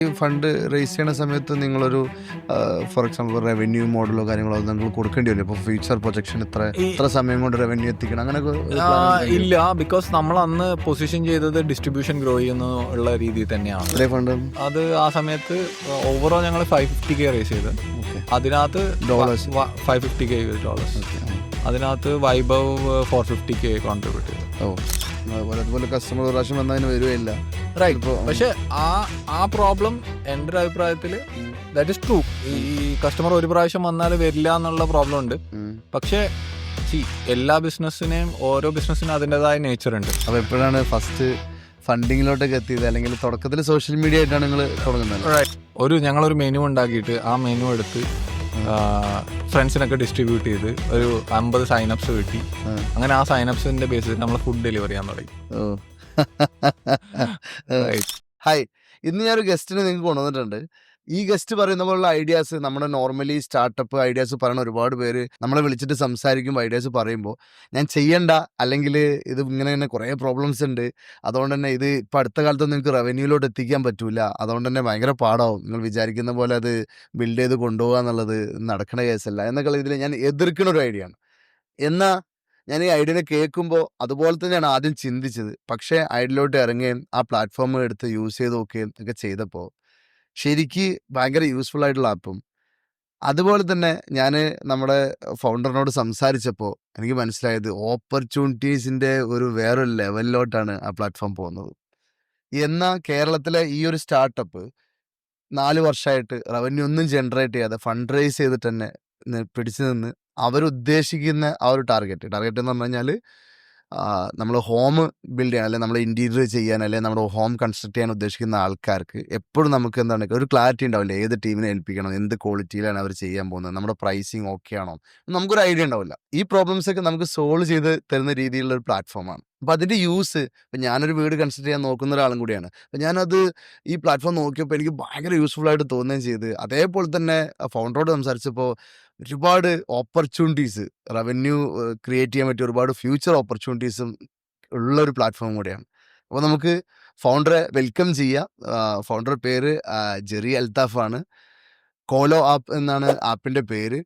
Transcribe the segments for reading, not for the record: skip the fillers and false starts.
ഈ fund raise ചെയ്യണ സമയത്ത് നിങ്ങളൊരു ഫോർ എക്സാമ്പിൾ റവന്യൂ മോഡലോ കാര്യങ്ങളോ നിങ്ങൾ കൊടുക്കേണ്ടി വരും. ഇപ്പോൾ ഫ്യൂച്ചർ പ്രൊജക്ഷൻ ഇത്ര സമയം കൊണ്ട് റവന്യൂ എത്തിക്കണം അങ്ങനെയൊക്കെ ഒരു plan ഉണ്ടെങ്കിൽ ഇല്ല, ബിക്കോസ് നമ്മൾ അന്ന് പൊസിഷൻ ചെയ്തത് ഡിസ്ട്രിബ്യൂഷൻ ഗ്രോ ചെയ്യുന്നുള്ള രീതിയിൽ തന്നെയാണ്. ഇത്രയും ഫണ്ട് അത് ആ സമയത്ത് ഓവറോൾ ഞങ്ങൾ 550K റേസ് ചെയ്ത്, അതിനകത്ത് Dollars. $550K അതിനകത്ത് വൈഭവ് 450K കോൺട്രിബ്യൂട്ട് ചെയ്തു. അതുപോലെ കസ്റ്റമർ ഒരു പ്രാവശ്യം വന്നതിന് വരുകയില്ല. റൈറ്റ്. പക്ഷെ ആ പ്രോബ്ലം എൻ്റെ ഒരു അഭിപ്രായത്തിൽ ദാറ്റ് ഇസ് ട്രൂ. ഈ കസ്റ്റമർ ഒരു പ്രാവശ്യം വന്നാൽ വരില്ല എന്നുള്ള പ്രോബ്ലം ഉണ്ട്. പക്ഷേ എല്ലാ ബിസിനസ്സിനെയും ഓരോ ബിസിനസ്സിനും അതിൻ്റെതായ നേച്ചർ ഉണ്ട്. അപ്പോൾ എപ്പോഴാണ് ഫസ്റ്റ് ഫണ്ടിങ്ങിലോട്ടൊക്കെ എത്തിയത്, അല്ലെങ്കിൽ തുടക്കത്തിൽ സോഷ്യൽ മീഡിയ ആയിട്ടാണ് നിങ്ങൾ തുടങ്ങുന്നത്? ഞങ്ങളൊരു മെനു ഉണ്ടാക്കിയിട്ട് ആ മെനു എടുത്ത് ഫ്രണ്ട്സിനൊക്കെ ഡിസ്ട്രിബ്യൂട്ട് ചെയ്ത് ഒരു 50 സൈനപ്സ് കിട്ടി. അങ്ങനെ ആ സൈനപ്സിന്റെ ബേസിൽ നമ്മൾ ഫുഡ് ഡെലിവറി ചെയ്യാൻ തുടങ്ങി. ഹായ്, ഇന്ന് ഞാനൊരു ഗസ്റ്റിനെ നിങ്ങൾക്ക് കൊണ്ടുവന്നിട്ടുണ്ട്. ഈ ഗസ്റ്റ് പറയുന്ന പോലുള്ള ഐഡിയാസ് നമ്മുടെ നോർമലി സ്റ്റാർട്ടപ്പ് ഐഡിയാസ് പറയുന്ന ഒരുപാട് പേര് നമ്മളെ വിളിച്ചിട്ട് സംസാരിക്കുമ്പോൾ ഐഡിയാസ് പറയുമ്പോൾ ഞാൻ ചെയ്യണ്ട, അല്ലെങ്കിൽ ഇത് ഇങ്ങനെ തന്നെ കുറേ പ്രോബ്ലംസ് ഉണ്ട്, അതുകൊണ്ട് തന്നെ ഇത് ഇപ്പം അടുത്ത കാലത്തൊന്നും നിങ്ങൾക്ക് റവന്യൂയിലോട്ട് എത്തിക്കാൻ പറ്റൂല, അതുകൊണ്ട് തന്നെ ഭയങ്കര പാടാവും, നിങ്ങൾ വിചാരിക്കുന്ന പോലെ അത് ബിൽഡ് ചെയ്ത് കൊണ്ടുപോകുക എന്നുള്ളത് നടക്കുന്ന കേസല്ല എന്നൊക്കെ ഇതിൽ ഞാൻ എതിർക്കുന്ന ഒരു ഐഡിയ ആണ്. എന്നാൽ ഞാൻ ഈ ഐഡിയനെ കേൾക്കുമ്പോൾ അതുപോലെ തന്നെയാണ് ആദ്യം ചിന്തിച്ചത്. പക്ഷേ ഐഡിയയിലോട്ട് ഇറങ്ങുകയും ആ പ്ലാറ്റ്ഫോം എടുത്ത് യൂസ് ചെയ്ത് നോക്കുകയും ഒക്കെ ചെയ്തപ്പോൾ ശരിക്ക് ഭയങ്കര യൂസ്ഫുൾ ആയിട്ടുള്ള ആപ്പും, അതുപോലെ തന്നെ ഞാൻ നമ്മുടെ ഫൗണ്ടറിനോട് സംസാരിച്ചപ്പോൾ എനിക്ക് മനസ്സിലായത് ഓപ്പർച്യൂണിറ്റീസിൻ്റെ വേറൊരു ലെവലിലോട്ടാണ് ആ പ്ലാറ്റ്ഫോം പോകുന്നത്. എന്നാൽ കേരളത്തിലെ ഈ ഒരു സ്റ്റാർട്ടപ്പ് 4 വർഷമായിട്ട് റവന്യൂ ഒന്നും ജനറേറ്റ് ചെയ്യാതെ ഫണ്ട് റേസ് ചെയ്തിട്ട് തന്നെ പിടിച്ചു നിന്ന് അവരുദ്ദേശിക്കുന്ന ആ ഒരു ടാർഗറ്റ് എന്ന് പറഞ്ഞു കഴിഞ്ഞാൽ നമ്മൾ ഹോം ബിൽഡ് ചെയ്യാൻ, അല്ലെങ്കിൽ നമ്മൾ ഇൻറ്റീരിയർ ചെയ്യാൻ, അല്ലെങ്കിൽ നമ്മുടെ ഹോം കൺസ്ട്രക്ട് ചെയ്യാൻ ഉദ്ദേശിക്കുന്ന ആൾക്കാർക്ക് എപ്പോഴും നമുക്ക് എന്താണ് ഒരു ക്ലാരിറ്റി ഉണ്ടാവില്ല, ഏത് ടീമിനെ ഏൽപ്പിക്കണം, എന്ത് ക്വാളിറ്റിയിലാണ് അവർ ചെയ്യാൻ പോകുന്നത്, നമ്മുടെ പ്രൈസിങ് ഓക്കെ ആണോ, നമുക്കൊരു ഐഡിയ ഉണ്ടാവില്ല. ഈ പ്രോബ്ലംസ് ഒക്കെ നമുക്ക് സോൾവ് ചെയ്ത് തരുന്ന രീതിയിലുള്ള ഒരു പ്ലാറ്റ്ഫോമാണ്. അപ്പോൾ അതിൻ്റെ യൂസ്, ഇപ്പം ഞാനൊരു വീട് കൺസ്ട്രക്ട് ചെയ്യാൻ നോക്കുന്ന ഒരാളും കൂടിയാണ്. അപ്പം ഞാനത് ഈ പ്ലാറ്റ്ഫോം നോക്കിയപ്പോൾ എനിക്ക് ഭയങ്കര യൂസ്ഫുൾ ആയിട്ട് തോന്നുകയും ചെയ്ത്, അതേപോലെ തന്നെ ഫൗണ്ടറോട് സംസാരിച്ചപ്പോൾ ഒരുപാട് ഓപ്പർച്യൂണിറ്റീസ്, റവന്യൂ ക്രിയേറ്റ് ചെയ്യാൻ പറ്റിയ ഒരുപാട് ഫ്യൂച്ചർ ഓപ്പർച്യൂണിറ്റീസും ഉള്ളൊരു പ്ലാറ്റ്ഫോം കൂടിയാണ്. അപ്പോൾ നമുക്ക് ഫൗണ്ടറെ വെൽക്കം ചെയ്യാം. ഫൗണ്ടർ പേര് ജെറി അൽത്താഫാണ്. കോലോ ആപ്പ് എന്നാണ് ആപ്പിൻ്റെ പേര്.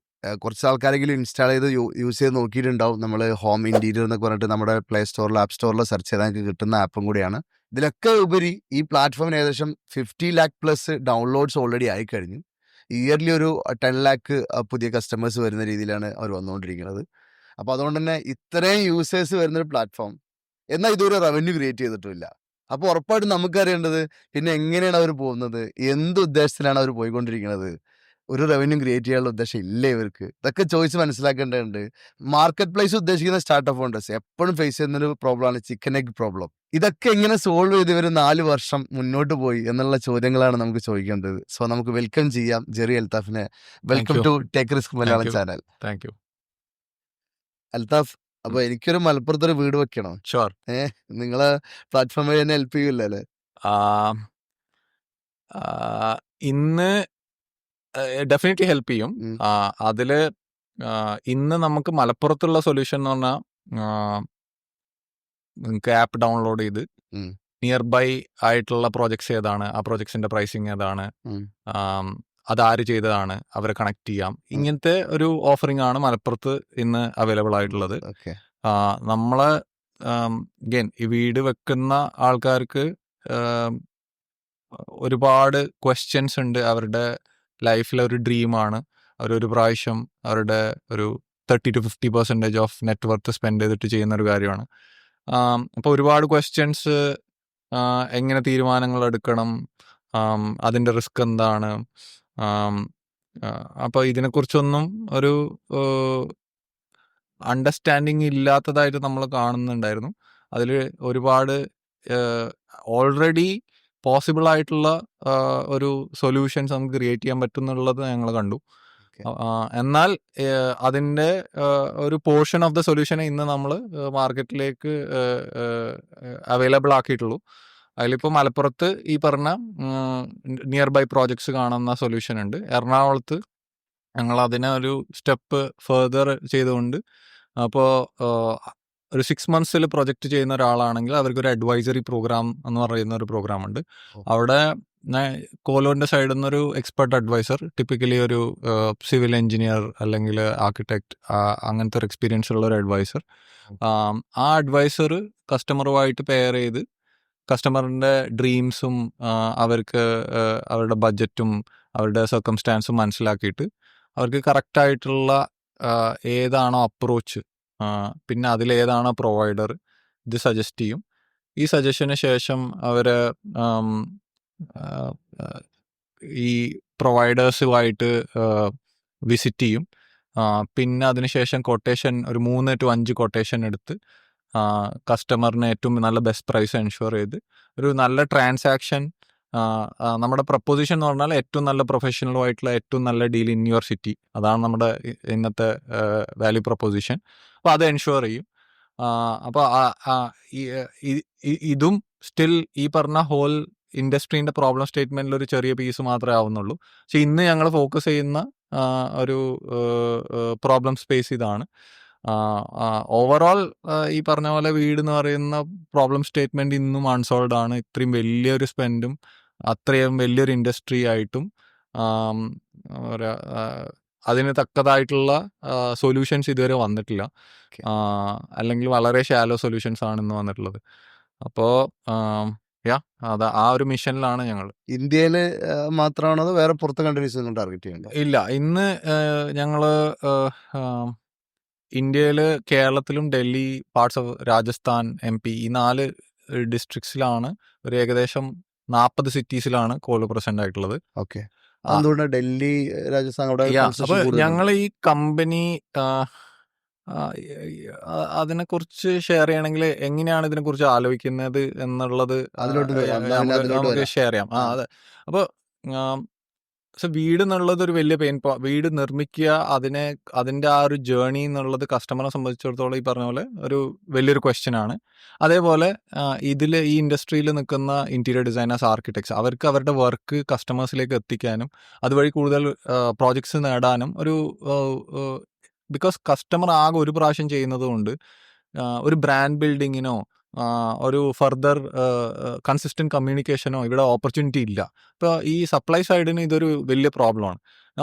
കുറച്ച് ആൾക്കാരെങ്കിലും ഇൻസ്റ്റാൾ ചെയ്ത് യൂസ് ചെയ്ത് നോക്കിയിട്ടുണ്ടാവും. നമ്മൾ ഹോം ഇൻറ്റീരിയർ എന്നൊക്കെ പറഞ്ഞിട്ട് നമ്മുടെ പ്ലേ സ്റ്റോറിൽ ആപ്പ് സ്റ്റോറിൽ സെർച്ച് ചെയ്താൽ നമുക്ക് കിട്ടുന്ന ആപ്പും കൂടിയാണ്. ഇതിലൊക്കെ ഉപരി ഈ പ്ലാറ്റ്ഫോമിന് ഏകദേശം 50 ലാക്ക് പ്ലസ് ഡൗൺലോഡ്സ് ഓൾറെഡി ആയിക്കഴിഞ്ഞു. ഇയർലി ഒരു 10 ലാക്ക് പുതിയ കസ്റ്റമേഴ്സ് വരുന്ന രീതിയിലാണ് അവർ വന്നുകൊണ്ടിരിക്കുന്നത്. അപ്പോൾ അതുകൊണ്ട് തന്നെ ഇത്രയും യൂസേഴ്സ് വരുന്നൊരു പ്ലാറ്റ്ഫോം, എന്നാൽ ഇതുവരെ റവന്യൂ ക്രിയേറ്റ് ചെയ്തിട്ടുമില്ല. അപ്പോൾ ഉറപ്പായിട്ടും നമുക്കറിയേണ്ടത് പിന്നെ എങ്ങനെയാണ് അവർ പോകുന്നത്, എന്ത് ഉദ്ദേശത്തിലാണ് അവർ പോയിക്കൊണ്ടിരിക്കുന്നത്, ഒരു റവന്യൂ ക്രിയേറ്റ് ചെയ്യാനുള്ള ഉദ്ദേശം ഇല്ലേ ഇവർക്ക്, ഇതൊക്കെ ചോദിച്ച് മനസ്സിലാക്കേണ്ടതുണ്ട്. മാർക്കറ്റ് പ്ലേസ് ഉദ്ദേശിക്കുന്ന സ്റ്റാർട്ടപ്പ് ഫോണ്ടേഴ്സ് എപ്പോഴും ഫേസ് ചെയ്യുന്നൊരു പ്രോബ്ലമാണ് ചിക്കൻ എഗ് പ്രോബ്ലം. ഇതൊക്കെ എങ്ങനെ സോൾവ് ചെയ്ത് ഇവർ 4 വർഷം മുന്നോട്ട് പോയി എന്നുള്ള ചോദ്യങ്ങളാണ് നമുക്ക് ചോദിക്കേണ്ടത്. സോ നമുക്ക് വെൽക്കം ചെയ്യാം ജെറി അൽത്താഫിനെ. Welcome to Take Risk Malayalam channel. Thank you Althaf. അപ്പോൾ എനിക്കൊരു മലപ്പുറത്തൊരു വീട് വെക്കണം. ഷുവർ. നിങ്ങളെ പ്ലാറ്റ്ഫോം വഴി തന്നെ ഹെൽപ്പ് ചെയ്യൂലേ? ഇന്ന് ഡെഫിനറ്റ്ലി ഹെൽപ്പ് ചെയ്യും. അതില് ഇന്ന് നമുക്ക് മലപ്പുറത്തുള്ള സൊല്യൂഷൻ എന്ന് പറഞ്ഞാൽ നിങ്ങൾക്ക് ആപ്പ് ഡൗൺലോഡ് ചെയ്ത് നിയർ ബൈ ആയിട്ടുള്ള പ്രോജക്ട്സ് ഏതാണ്, ആ പ്രോജക്ട്സിന്റെ പ്രൈസിങ് ഏതാണ്, അതാര് ചെയ്തതാണ്, അവരെ കണക്ട് ചെയ്യാം. ഇങ്ങനത്തെ ഒരു ഓഫറിംഗ് ആണ് മലപ്പുറത്ത് ഇന്ന് അവൈലബിൾ ആയിട്ടുള്ളത്. നമ്മള് ഗെയിൻ ഈ വീട് വെക്കുന്ന ആൾക്കാർക്ക് ഒരുപാട് ക്വസ്റ്റ്യൻസ് ഉണ്ട്. അവരുടെ ലൈഫിലെ ഒരു ഡ്രീമാണ്. അവരൊരു പ്രാവശ്യം അവരുടെ ഒരു 30 to 50% ഓഫ് നെറ്റ്വർത്ത് സ്പെൻഡ് ചെയ്തിട്ട് ചെയ്യുന്ന ഒരു കാര്യമാണ്. അപ്പോൾ ഒരുപാട് ക്വസ്റ്റ്യൻസ്, എങ്ങനെ തീരുമാനങ്ങൾ എടുക്കണം, അതിൻ്റെ റിസ്ക് എന്താണ്, അപ്പോൾ ഇതിനെക്കുറിച്ചൊന്നും ഒരു അണ്ടർസ്റ്റാൻഡിങ് ഇല്ലാത്തതായിട്ട് നമ്മൾ കാണുന്നുണ്ടായിരുന്നു. അതിൽ ഒരുപാട് ഓൾറെഡി പോസിബിൾ ആയിട്ടുള്ള ഒരു സൊല്യൂഷൻസ് നമുക്ക് ക്രിയേറ്റ് ചെയ്യാൻ പറ്റുന്നുള്ളത് ഞങ്ങൾ കണ്ടു. എന്നാൽ അതിൻ്റെ ഒരു പോർഷൻ ഓഫ് ദ സൊല്യൂഷനെ ഇന്ന് നമ്മൾ മാർക്കറ്റിലേക്ക് അവൈലബിൾ ആക്കിയിട്ടുള്ളൂ. അതിലിപ്പോൾ മലപ്പുറത്ത് ഈ പറഞ്ഞ നിയർ ബൈ പ്രോജക്ട്സ് കാണുന്ന സൊല്യൂഷൻ ഉണ്ട്. എറണാകുളത്ത് ഞങ്ങൾ അതിനെ ഒരു സ്റ്റെപ്പ് ഫെർദർ ചെയ്തുകൊണ്ട്, അപ്പോൾ ഒരു 6 months പ്രൊജക്റ്റ് ചെയ്യുന്ന ഒരാളാണെങ്കിൽ അവർക്കൊരു അഡ്വൈസറി പ്രോഗ്രാം എന്ന് പറയുന്ന ഒരു പ്രോഗ്രാം ഉണ്ട്. അവിടെ കോലോന്റെ സൈഡിൽ നിന്നൊരു എക്സ്പെർട്ട് അഡ്വൈസർ, ടിപ്പിക്കലി ഒരു സിവിൽ എഞ്ചിനീയർ അല്ലെങ്കിൽ ആർക്കിടെക്ട്, അങ്ങനത്തെ ഒരു എക്സ്പീരിയൻസ് ഉള്ള ഒരു അഡ്വൈസർ. ആ അഡ്വൈസർ കസ്റ്റമറുമായിട്ട് പെയർ ചെയ്ത് കസ്റ്റമറിൻ്റെ ഡ്രീംസും അവർക്ക് അവരുടെ ബഡ്ജറ്റും അവരുടെ സർക്കംസ്റ്റാൻസും മനസ്സിലാക്കിയിട്ട് അവർക്ക് കറക്റ്റായിട്ടുള്ള ഏതാണോ അപ്രോച്ച്, പിന്നെ അതിലേതാണോ പ്രൊവൈഡർ, ഇത് സജസ്റ്റ് ചെയ്യും. ഈ സജഷന് ശേഷം അവർ ഈ പ്രൊവൈഡേഴ്സുമായിട്ട് വിസിറ്റ് ചെയ്യും. പിന്നെ അതിനുശേഷം കൊട്ടേഷൻ ഒരു 3 to 5 കൊട്ടേഷൻ എടുത്ത് കസ്റ്റമറിന് ഏറ്റവും നല്ല ബെസ്റ്റ് പ്രൈസ് എൻഷുർ ചെയ്ത് ഒരു നല്ല ട്രാൻസാക്ഷൻ. നമ്മുടെ പ്രപ്പോസിഷൻ എന്ന് പറഞ്ഞാൽ ഏറ്റവും നല്ല പ്രൊഫഷണലുമായിട്ടുള്ള ഏറ്റവും നല്ല ഡീൽ ഇൻ യുവർ സിറ്റി. അതാണ് നമ്മുടെ ഇന്നത്തെ വാല്യൂ പ്രപ്പോസിഷൻ. അപ്പോൾ അത് എൻഷുർ ചെയ്യും. അപ്പോൾ ഇതും സ്റ്റിൽ ഈ പറഞ്ഞ ഹോൾ ഇൻഡസ്ട്രീൻ്റെ പ്രോബ്ലം സ്റ്റേറ്റ്മെൻറ്റിൽ ഒരു ചെറിയ പീസ് മാത്രമേ ആവുന്നുള്ളൂ. പക്ഷെ ഇന്ന് ഞങ്ങൾ ഫോക്കസ് ചെയ്യുന്ന ഒരു പ്രോബ്ലം സ്പേസ് ഇതാണ്. ഓവറോൾ ഈ പറഞ്ഞ പോലെ വീട് എന്ന് പറയുന്ന പ്രോബ്ലം സ്റ്റേറ്റ്മെൻറ്റ് ഇന്നും അൺസോൾവ്ഡ് ആണ്. ഇത്രയും വലിയൊരു സ്പെൻഡും അത്രയും വലിയൊരു ഇൻഡസ്ട്രി ആയിട്ടും അതിന് തക്കതായിട്ടുള്ള സൊല്യൂഷൻസ് ഇതുവരെ വന്നിട്ടില്ല. അല്ലെങ്കിൽ വളരെ ഷാലോ സൊല്യൂഷൻസ് ആണ് ഇന്ന് വന്നിട്ടുള്ളത്. അപ്പോൾ ആ ഒരു മിഷനിലാണ് ഞങ്ങൾ. ഇന്ത്യയിൽ മാത്രമാണോ അതോ വേറെ പുറത്തെ കൺട്രീസ് ടാർഗറ്റ് ചെയ്യുന്നുണ്ടോ? ഇല്ല, ഇന്ന് ഞങ്ങൾ ഇന്ത്യയിൽ കേരളത്തിലും Delhi, parts of Rajasthan, MP ഈ 4 ഡിസ്ട്രിക്ട്സിലാണ് ഒരു ഏകദേശം 40 സിറ്റീസിലാണ് കോലോ പ്രസന്റ് ആയിട്ടുള്ളത്. ഓക്കെ, അതുകൊണ്ട് ഡൽഹി, രാജസ്ഥാൻ അപ്പോൾ ഞങ്ങൾ ഈ കമ്പനി അതിനെക്കുറിച്ച് ഷെയർ ചെയ്യണമെങ്കിൽ എങ്ങനെയാണ് ഇതിനെക്കുറിച്ച് ആലോചിക്കുന്നത് എന്നുള്ളത് നമുക്ക് ഷെയർ ചെയ്യാം. അതെ. അപ്പോൾ വീട് എന്നുള്ളത് ഒരു വലിയ വീട് നിർമ്മിക്കുക, അതിൻ്റെ ആ ഒരു ജേർണി എന്നുള്ളത് കസ്റ്റമറെ സംബന്ധിച്ചിടത്തോളം ഈ പറഞ്ഞ പോലെ ഒരു വലിയൊരു ക്വസ്റ്റ്യൻ ആണ്. അതേപോലെ ഈ ഇൻഡസ്ട്രിയിൽ നിൽക്കുന്ന ഇൻറ്റീരിയർ ഡിസൈനേഴ്സ്, ആർക്കിടെക്ട്സ്, അവർക്ക് അവരുടെ വർക്ക് കസ്റ്റമേഴ്സിലേക്ക് എത്തിക്കാനും അതുവഴി കൂടുതൽ പ്രോജക്ട്സ് നേടാനും ബിക്കോസ് കസ്റ്റമർ ആകെ ഒരു പ്രാവശ്യം ചെയ്യുന്നത് കൊണ്ട് ഒരു ബ്രാൻഡ് ബിൽഡിങ്ങിനോ ഒരു ഫർദർ കൺസിസ്റ്റന്റ് കമ്മ്യൂണിക്കേഷനോ ഇവിടെ ഓപ്പർച്യൂണിറ്റി ഇല്ല. ഇപ്പോൾ ഈ സപ്ലൈ സൈഡിന് ഇതൊരു വലിയ പ്രോബ്ലമാണ്.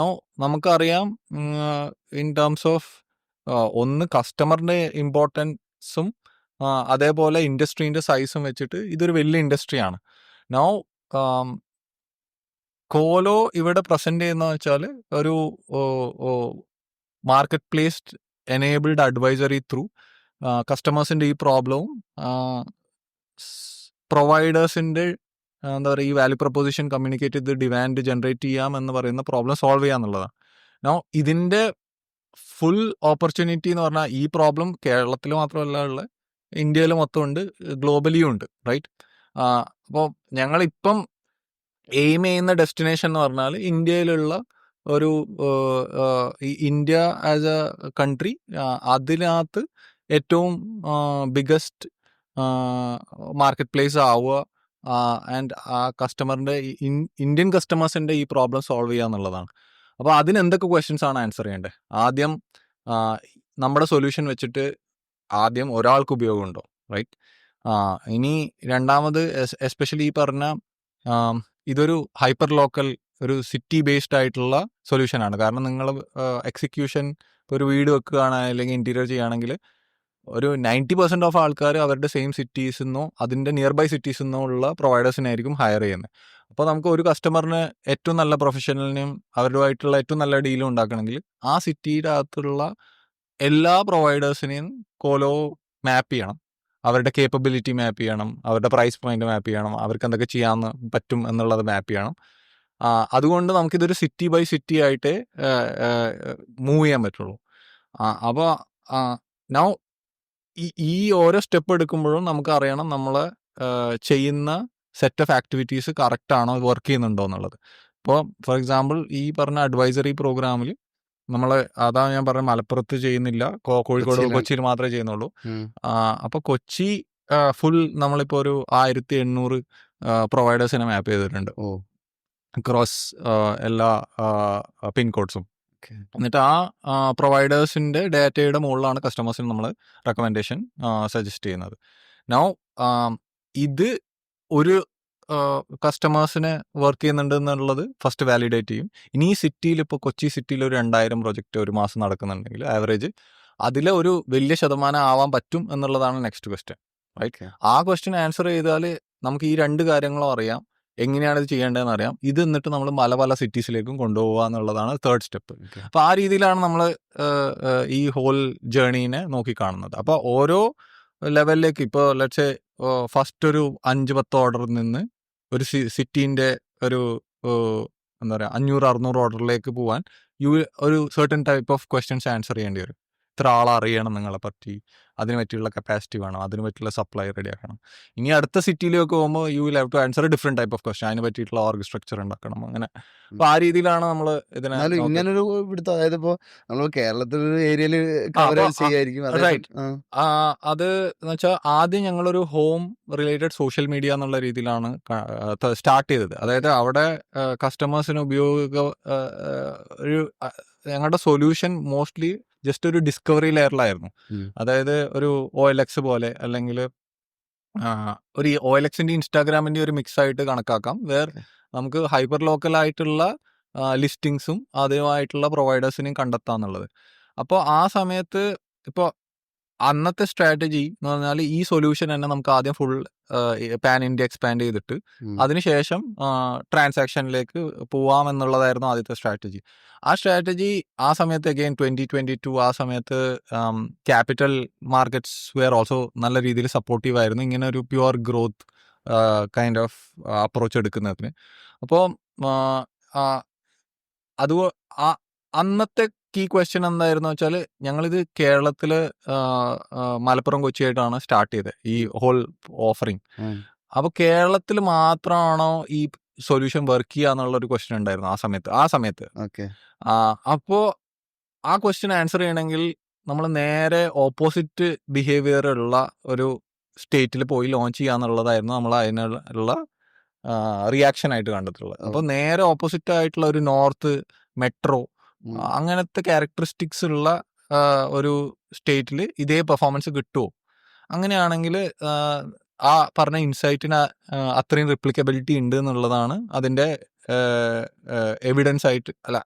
നമുക്കറിയാം ഇൻ ടേംസ് ഓഫ് ഒന്ന് കസ്റ്റമറിൻ്റെ ഇമ്പോർട്ടൻസും അതേപോലെ ഇൻഡസ്ട്രീൻ്റെ സൈസും വെച്ചിട്ട് ഇതൊരു വലിയ ഇൻഡസ്ട്രിയാണ്. നൗ കോലോ ഇവിടെ പ്രസൻറ്റ് ചെയ്യുന്നതെന്ന് വെച്ചാൽ ഒരു market placed enabled advisory through കസ്റ്റമേഴ്സിൻ്റെ ഈ പ്രോബ്ലവും പ്രൊവൈഡേഴ്സിൻ്റെ എന്താ പറയുക ഈ വാല്യൂ പ്രപ്പോസിഷൻ കമ്മ്യൂണിക്കേറ്റ് ചെയ്ത് ഡിമാൻഡ് ജനറേറ്റ് ചെയ്യാം എന്ന് പറയുന്ന പ്രോബ്ലം സോൾവ് ചെയ്യുക എന്നുള്ളതാണ്. നോ ഇതിൻ്റെ ഫുൾ ഓപ്പർച്യൂണിറ്റി എന്ന് പറഞ്ഞാൽ ഈ പ്രോബ്ലം കേരളത്തിൽ മാത്രമല്ല ഉള്ളത്, ഇന്ത്യയിൽ മൊത്തമുണ്ട്, ഗ്ലോബലിയും ഉണ്ട്, റൈറ്റ്? അപ്പോൾ ഞങ്ങളിപ്പം എയിം ചെയ്യുന്ന ഡെസ്റ്റിനേഷൻ എന്ന് പറഞ്ഞാൽ ഇന്ത്യയിലുള്ള ഒരു ഇന്ത്യ ആസ് എ കൺട്രി, അതിനകത്ത് ഏറ്റവും ബിഗസ്റ്റ് മാർക്കറ്റ് പ്ലേസ് ആവുക ആൻഡ് ആ കസ്റ്റമറിൻ്റെ ഇന്ത്യൻ കസ്റ്റമേഴ്സിൻ്റെ ഈ പ്രോബ്ലം സോൾവ് ചെയ്യുക എന്നുള്ളതാണ്. അപ്പോൾ അതിന് എന്തൊക്കെ ക്വസ്റ്റ്യൻസ് ആണ് ആൻസർ ചെയ്യേണ്ടത്? ആദ്യം നമ്മുടെ സൊല്യൂഷൻ വെച്ചിട്ട് ആദ്യം ഒരാൾക്ക് ഉപയോഗമുണ്ടോ, റൈറ്റ്? ഇനി രണ്ടാമത് എസ്പെഷ്യലി ഈ പറഞ്ഞ ഇതൊരു ഹൈപ്പർ ലോക്കൽ ഒരു സിറ്റി ബേസ്ഡ് ആയിട്ടുള്ള സൊല്യൂഷനാണ്. കാരണം നിങ്ങൾ എക്സിക്യൂഷൻ ഒരു വീട് വെക്കുകയാണ് അല്ലെങ്കിൽ ഇൻറ്റീരിയർ ചെയ്യുകയാണെങ്കിൽ ഒരു 90% ഓഫ് ആൾക്കാർ അവരുടെ സെയിം സിറ്റീസിൽ നിന്നോ അതിൻ്റെ നിയർ ബൈ സിറ്റീസിൽ നിന്നോ ഉള്ള പ്രൊവൈഡേഴ്സിനായിരിക്കും ഹയർ ചെയ്യുന്നത്. അപ്പോൾ നമുക്ക് ഒരു കസ്റ്റമറിന് ഏറ്റവും നല്ല പ്രൊഫഷണലിനെയും അവരുമായിട്ടുള്ള ഏറ്റവും നല്ല ഡീലും ഉണ്ടാക്കണമെങ്കിൽ ആ സിറ്റിയുടെ അകത്തുള്ള എല്ലാ പ്രൊവൈഡേഴ്സിനെയും കോലോ മാപ്പ് ചെയ്യണം, അവരുടെ കേപ്പബിലിറ്റി മാപ്പ് ചെയ്യണം, അവരുടെ പ്രൈസ് പോയിന്റ് മാപ്പ് ചെയ്യണം, അവർക്ക് എന്തൊക്കെ ചെയ്യാൻ പറ്റും എന്നുള്ളത് മാപ്പ് ചെയ്യണം. അതുകൊണ്ട് നമുക്കിതൊരു സിറ്റി ബൈ സിറ്റി ആയിട്ട് മൂവ് ചെയ്യാൻ പറ്റുള്ളൂ. അപ്പോൾ നൗ ഈ ഓരോ സ്റ്റെപ്പ് എടുക്കുമ്പോഴും നമുക്ക് അറിയണം നമ്മൾ ചെയ്യുന്ന സെറ്റ് ഓഫ് ആക്ടിവിറ്റീസ് കറക്റ്റ് ആണോ, വർക്ക് ചെയ്യുന്നുണ്ടോ എന്നുള്ളത്. ഇപ്പോൾ ഫോർ എക്സാമ്പിൾ ഈ പറഞ്ഞ അഡ്വൈസറി പ്രോഗ്രാമിൽ നമ്മൾ അതാ ഞാൻ പറഞ്ഞ മലപ്പുറത്ത് ചെയ്യുന്നില്ല, കോഴിക്കോട്, കൊച്ചിയിൽ മാത്രമേ ചെയ്യുന്നുള്ളൂ. അപ്പോൾ കൊച്ചി ഫുൾ നമ്മളിപ്പോൾ ഒരു 1800 പ്രൊവൈഡേഴ്സിനെ മാപ്പ് ചെയ്തിട്ടുണ്ട് അക്രോസ് എല്ലാ പിൻകോഡ്സും. എന്നിട്ട് ആ പ്രൊവൈഡേഴ്സിൻ്റെ ഡാറ്റയുടെ മുകളിലാണ് കസ്റ്റമേഴ്സിന് നമ്മൾ റെക്കമെൻഡേഷൻ സജസ്റ്റ് ചെയ്യുന്നത്. നൗ ഇത് ഒരു കസ്റ്റമേഴ്സിന് വർക്ക് ചെയ്യുന്നുണ്ട് എന്നുള്ളത് ഫസ്റ്റ് വാലിഡേറ്റ് ചെയ്യും. ഇനി ഈ സിറ്റിയിൽ ഇപ്പോൾ കൊച്ചി സിറ്റിയിൽ ഒരു 2000 പ്രൊജക്റ്റ് ഒരു മാസം നടക്കുന്നുണ്ടെങ്കിൽ ആവറേജ് അതിൽ ഒരു വലിയ ശതമാനം ആവാൻ പറ്റും എന്നുള്ളതാണ് നെക്സ്റ്റ് ക്വസ്റ്റ്യൻ. റൈറ്റ്? ആ ക്വസ്റ്റ്യൻ ആൻസർ ചെയ്താൽ നമുക്ക് ഈ 2 കാര്യങ്ങളും അറിയാം, എങ്ങനെയാണ് ഇത് ചെയ്യേണ്ടതെന്ന് അറിയാം. ഇത് എന്നിട്ട് നമ്മൾ പല സിറ്റീസിലേക്കും കൊണ്ടുപോകുക എന്നുള്ളതാണ് തേർഡ് സ്റ്റെപ്പ്. അപ്പോൾ ആ രീതിയിലാണ് നമ്മൾ ഈ ഹോൾ ജേണീനെ നോക്കിക്കാണുന്നത്. അപ്പോൾ ഓരോ ലെവലിലേക്ക് ഇപ്പോൾ ലെറ്റ്സ് ഫസ്റ്റ് ഒരു 5-10 ഓർഡറിൽ നിന്ന് ഒരു സിറ്റീൻ്റെ ഒരു എന്താ പറയുക 500-600 ഓർഡറിലേക്ക് പോകാൻ ഒരു certain type of questions answer ചെയ്യേണ്ടി വരും. ഇത്ര ആളറിയണം നിങ്ങളെ പറ്റി, അതിന് പറ്റിയുള്ള കപ്പാസിറ്റി വേണം, അതിന് പറ്റിയുള്ള സപ്ലൈ റെഡി ആക്കണം. ഇനി അടുത്ത സിറ്റിയിലേക്ക് പോകുമ്പോൾ you will have to answer different type of question, അതിന് പറ്റിയിട്ടുള്ള ഓർഗ് സ്ട്രക്ചർ ഉണ്ടാക്കണം. അങ്ങനെ അപ്പോൾ ആ രീതിയിലാണ് നമ്മൾ ഇതിനെ എന്നാലും ഇങ്ങനൊരു ഇവിടുത്തെ അതായത് ഇപ്പോ നമ്മൾ കേരളത്തിലൊരു ഏരിയയിൽ കവറേജ് ചെയ്യായിരിക്കും. റൈറ്റ്. അത് എന്ന് വെച്ചാൽ ആദ്യം ഞങ്ങളൊരു ഹോം റിലേറ്റഡ് സോഷ്യൽ മീഡിയ എന്നുള്ള രീതിയിലാണ് സ്റ്റാർട്ട് ചെയ്തത്. അതായത് അവിടെ കസ്റ്റമേഴ്സിന് ഒരു ഞങ്ങളുടെ സൊല്യൂഷൻ മോസ്റ്റ്ലി ജസ്റ്റ് ഒരു ഡിസ്കവറി ലെയറിലായിരുന്നു. അതായത് ഒരു OLX പോലെ അല്ലെങ്കിൽ ഒരു OLXന്റെ ഇൻസ്റ്റാഗ്രാമിന്റെ ഒരു മിക്സ് ആയിട്ട് കണക്കാക്കാം. നമുക്ക് ഹൈപ്പർ ലോക്കൽ ആയിട്ടുള്ള ലിസ്റ്റിങ്സും അതുമായിട്ടുള്ള പ്രൊവൈഡേഴ്സിനെയും കണ്ടെത്താന്നുള്ളത്. അപ്പോൾ ആ സമയത്ത് ഇപ്പോൾ അന്നത്തെ സ്ട്രാറ്റജി എന്ന് പറഞ്ഞാൽ ഈ സൊല്യൂഷൻ തന്നെ നമുക്ക് ആദ്യം ഫുൾ പാൻ ഇന്ത്യ എക്സ്പാൻഡ് ചെയ്തിട്ട് അതിനുശേഷം ട്രാൻസാക്ഷനിലേക്ക് പോവാം എന്നുള്ളതായിരുന്നു ആദ്യത്തെ സ്ട്രാറ്റജി. ആ സ്ട്രാറ്റജി ആ സമയത്ത് അഗെയിൻ 2022 ആ സമയത്ത് ക്യാപിറ്റൽ മാർക്കറ്റ്സ് വെയർ ഓൾസോ നല്ല രീതിയിൽ സപ്പോർട്ടീവ് ആയിരുന്നു ഇങ്ങനെ ഒരു pure growth kind of approach എടുക്കുന്നതിന്. അപ്പോൾ അത് അന്നത്തെ കീ ക്വസ്റ്റ്യൻ എന്തായിരുന്നു വെച്ചാൽ ഞങ്ങളിത് കേരളത്തിൽ മലപ്പുറം കൊച്ചിയായിട്ടാണ് സ്റ്റാർട്ട് ചെയ്തത് ഈ ഹോൾ ഓഫറിങ്. അപ്പോൾ കേരളത്തിൽ മാത്രമാണോ ഈ സൊല്യൂഷൻ വർക്ക് ചെയ്യുക എന്നുള്ളൊരു ക്വസ്റ്റ്യൻ ഉണ്ടായിരുന്നു ആ സമയത്ത്. അപ്പോൾ ആ ക്വസ്റ്റ്യൻ ആൻസർ ചെയ്യണമെങ്കിൽ നമ്മൾ നേരെ ഓപ്പോസിറ്റ് ബിഹേവിയർ ഉള്ള ഒരു സ്റ്റേറ്റിൽ പോയി ലോഞ്ച് ചെയ്യുക എന്നുള്ളതായിരുന്നു നമ്മൾ അതിനുള്ള റിയാക്ഷൻ ആയിട്ട് കണ്ടിട്ടുള്ളത്. അപ്പോൾ നേരെ ഓപ്പോസിറ്റ് ആയിട്ടുള്ള ഒരു നോർത്ത് മെട്രോ അങ്ങനത്തെ ക്യാരക്ടറിസ്റ്റിക്സ് ഉള്ള ഒരു സ്റ്റേറ്റിൽ ഇതേ പെർഫോമൻസ് കിട്ടുമോ? അങ്ങനെയാണെങ്കിൽ ആ പറഞ്ഞ ഇൻസൈറ്റിന് അത്രയും റിപ്ലിക്കബിലിറ്റി ഉണ്ട് എന്നുള്ളതാണ് അതിൻ്റെ എവിഡൻസ് ആയിട്ട്, അല്ല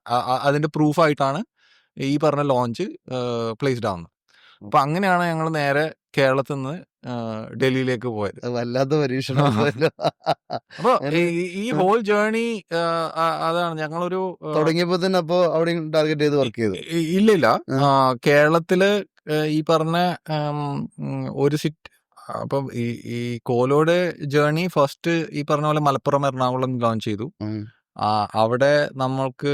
അതിൻ്റെ പ്രൂഫായിട്ടാണ് ഈ പറഞ്ഞ ലോഞ്ച് പ്ലേസ്ഡ് ആവുന്നത്. അപ്പം അങ്ങനെയാണ് ഞങ്ങൾ നേരെ കേരളത്തിൽ നിന്ന് ഡൽഹിയിലേക്ക് പോയത്. വല്ലാത്ത പരീക്ഷണം. അപ്പൊ ഈ ഹോൾ ജേർണി അതാണ് ഞങ്ങളൊരു തുടങ്ങിയപ്പോ തന്നെ അപ്പൊ അവിടെ ടാർഗറ്റ് ചെയ്ത് വർക്ക് ചെയ്തു. ഇല്ലില്ല, കേരളത്തില് ഈ പറഞ്ഞ ഒരു സിറ്റി. അപ്പം ഈ കോലോട് ജേർണി ഫസ്റ്റ് ഈ പറഞ്ഞ പോലെ മലപ്പുറം എറണാകുളം ലോഞ്ച് ചെയ്തു. അവിടെ നമ്മൾക്ക്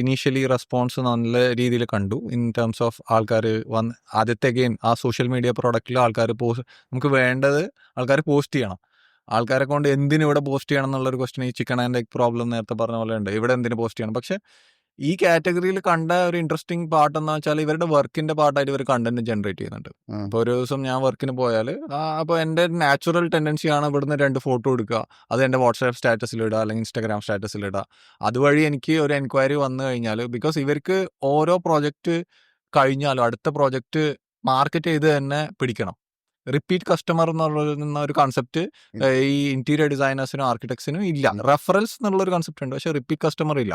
ഇനീഷ്യലി റെസ്പോൺസ് നല്ല രീതിയിൽ കണ്ടു ഇൻ ടേംസ് ഓഫ് ആൾക്കാർ വന്ന് ആദ്യത്തെ അഗെയിൻ ആ സോഷ്യൽ മീഡിയ പ്രോഡക്റ്റിൽ ആൾക്കാർ നമുക്ക് വേണ്ടത് ആൾക്കാർ പോസ്റ്റ് ചെയ്യണം. ആൾക്കാരെ കൊണ്ട് എന്തിനും ഇവിടെ പോസ്റ്റ് ചെയ്യണം എന്നുള്ളൊരു ക്വസ്റ്റ്യൻ ഈ ചിക്കൻ ആൻഡ് എഗ് പ്രോബ്ലം നേരത്തെ പറഞ്ഞ പോലെ ഉണ്ട്. ഇവിടെ എന്തിനു പോസ്റ്റ് ചെയ്യണം? പക്ഷെ ഈ കാറ്റഗറിയിൽ കണ്ട ഒരു ഇൻട്രസ്റ്റിംഗ് പാർട്ട് എന്ന് വെച്ചാൽ ഇവരുടെ വർക്കിന്റെ പാർട്ടായിട്ട് ഇവർ കണ്ടന്റ് ജനറേറ്റ് ചെയ്യുന്നുണ്ട്. അപ്പോൾ ഒരു ദിവസം ഞാൻ വർക്കിന് പോയാൽ അപ്പോൾ എൻ്റെ നാച്ചുറൽ ടെൻഡൻസിയാണ് ഇവിടുന്ന് 2 ഫോട്ടോ എടുക്കുക, അത് എൻ്റെ വാട്സാപ്പ് സ്റ്റാറ്റസിലിടുക അല്ലെങ്കിൽ ഇൻസ്റ്റാഗ്രാം സ്റ്റാറ്റസിലിടുക. അതുവഴി എനിക്ക് ഒരു എൻക്വയറി വന്നു കഴിഞ്ഞാൽ ബിക്കോസ് ഇവർക്ക് ഓരോ പ്രോജക്റ്റ് കഴിഞ്ഞാലും അടുത്ത പ്രോജക്റ്റ് മാർക്കറ്റ് ചെയ്ത് തന്നെ പിടിക്കണം. റിപ്പീറ്റ് കസ്റ്റമർ എന്നുള്ള ഒരു കൺസെപ്റ്റ് ഈ ഇന്റീരിയർ ഡിസൈനേഴ്സിനും ആർക്കിടെക്ട്സിനും ഇല്ല. റെഫറൻസ് എന്നുള്ളൊരു കൺസെപ്റ്റ് ഉണ്ട്, പക്ഷെ റിപ്പീറ്റ് കസ്റ്റമർ ഇല്ല.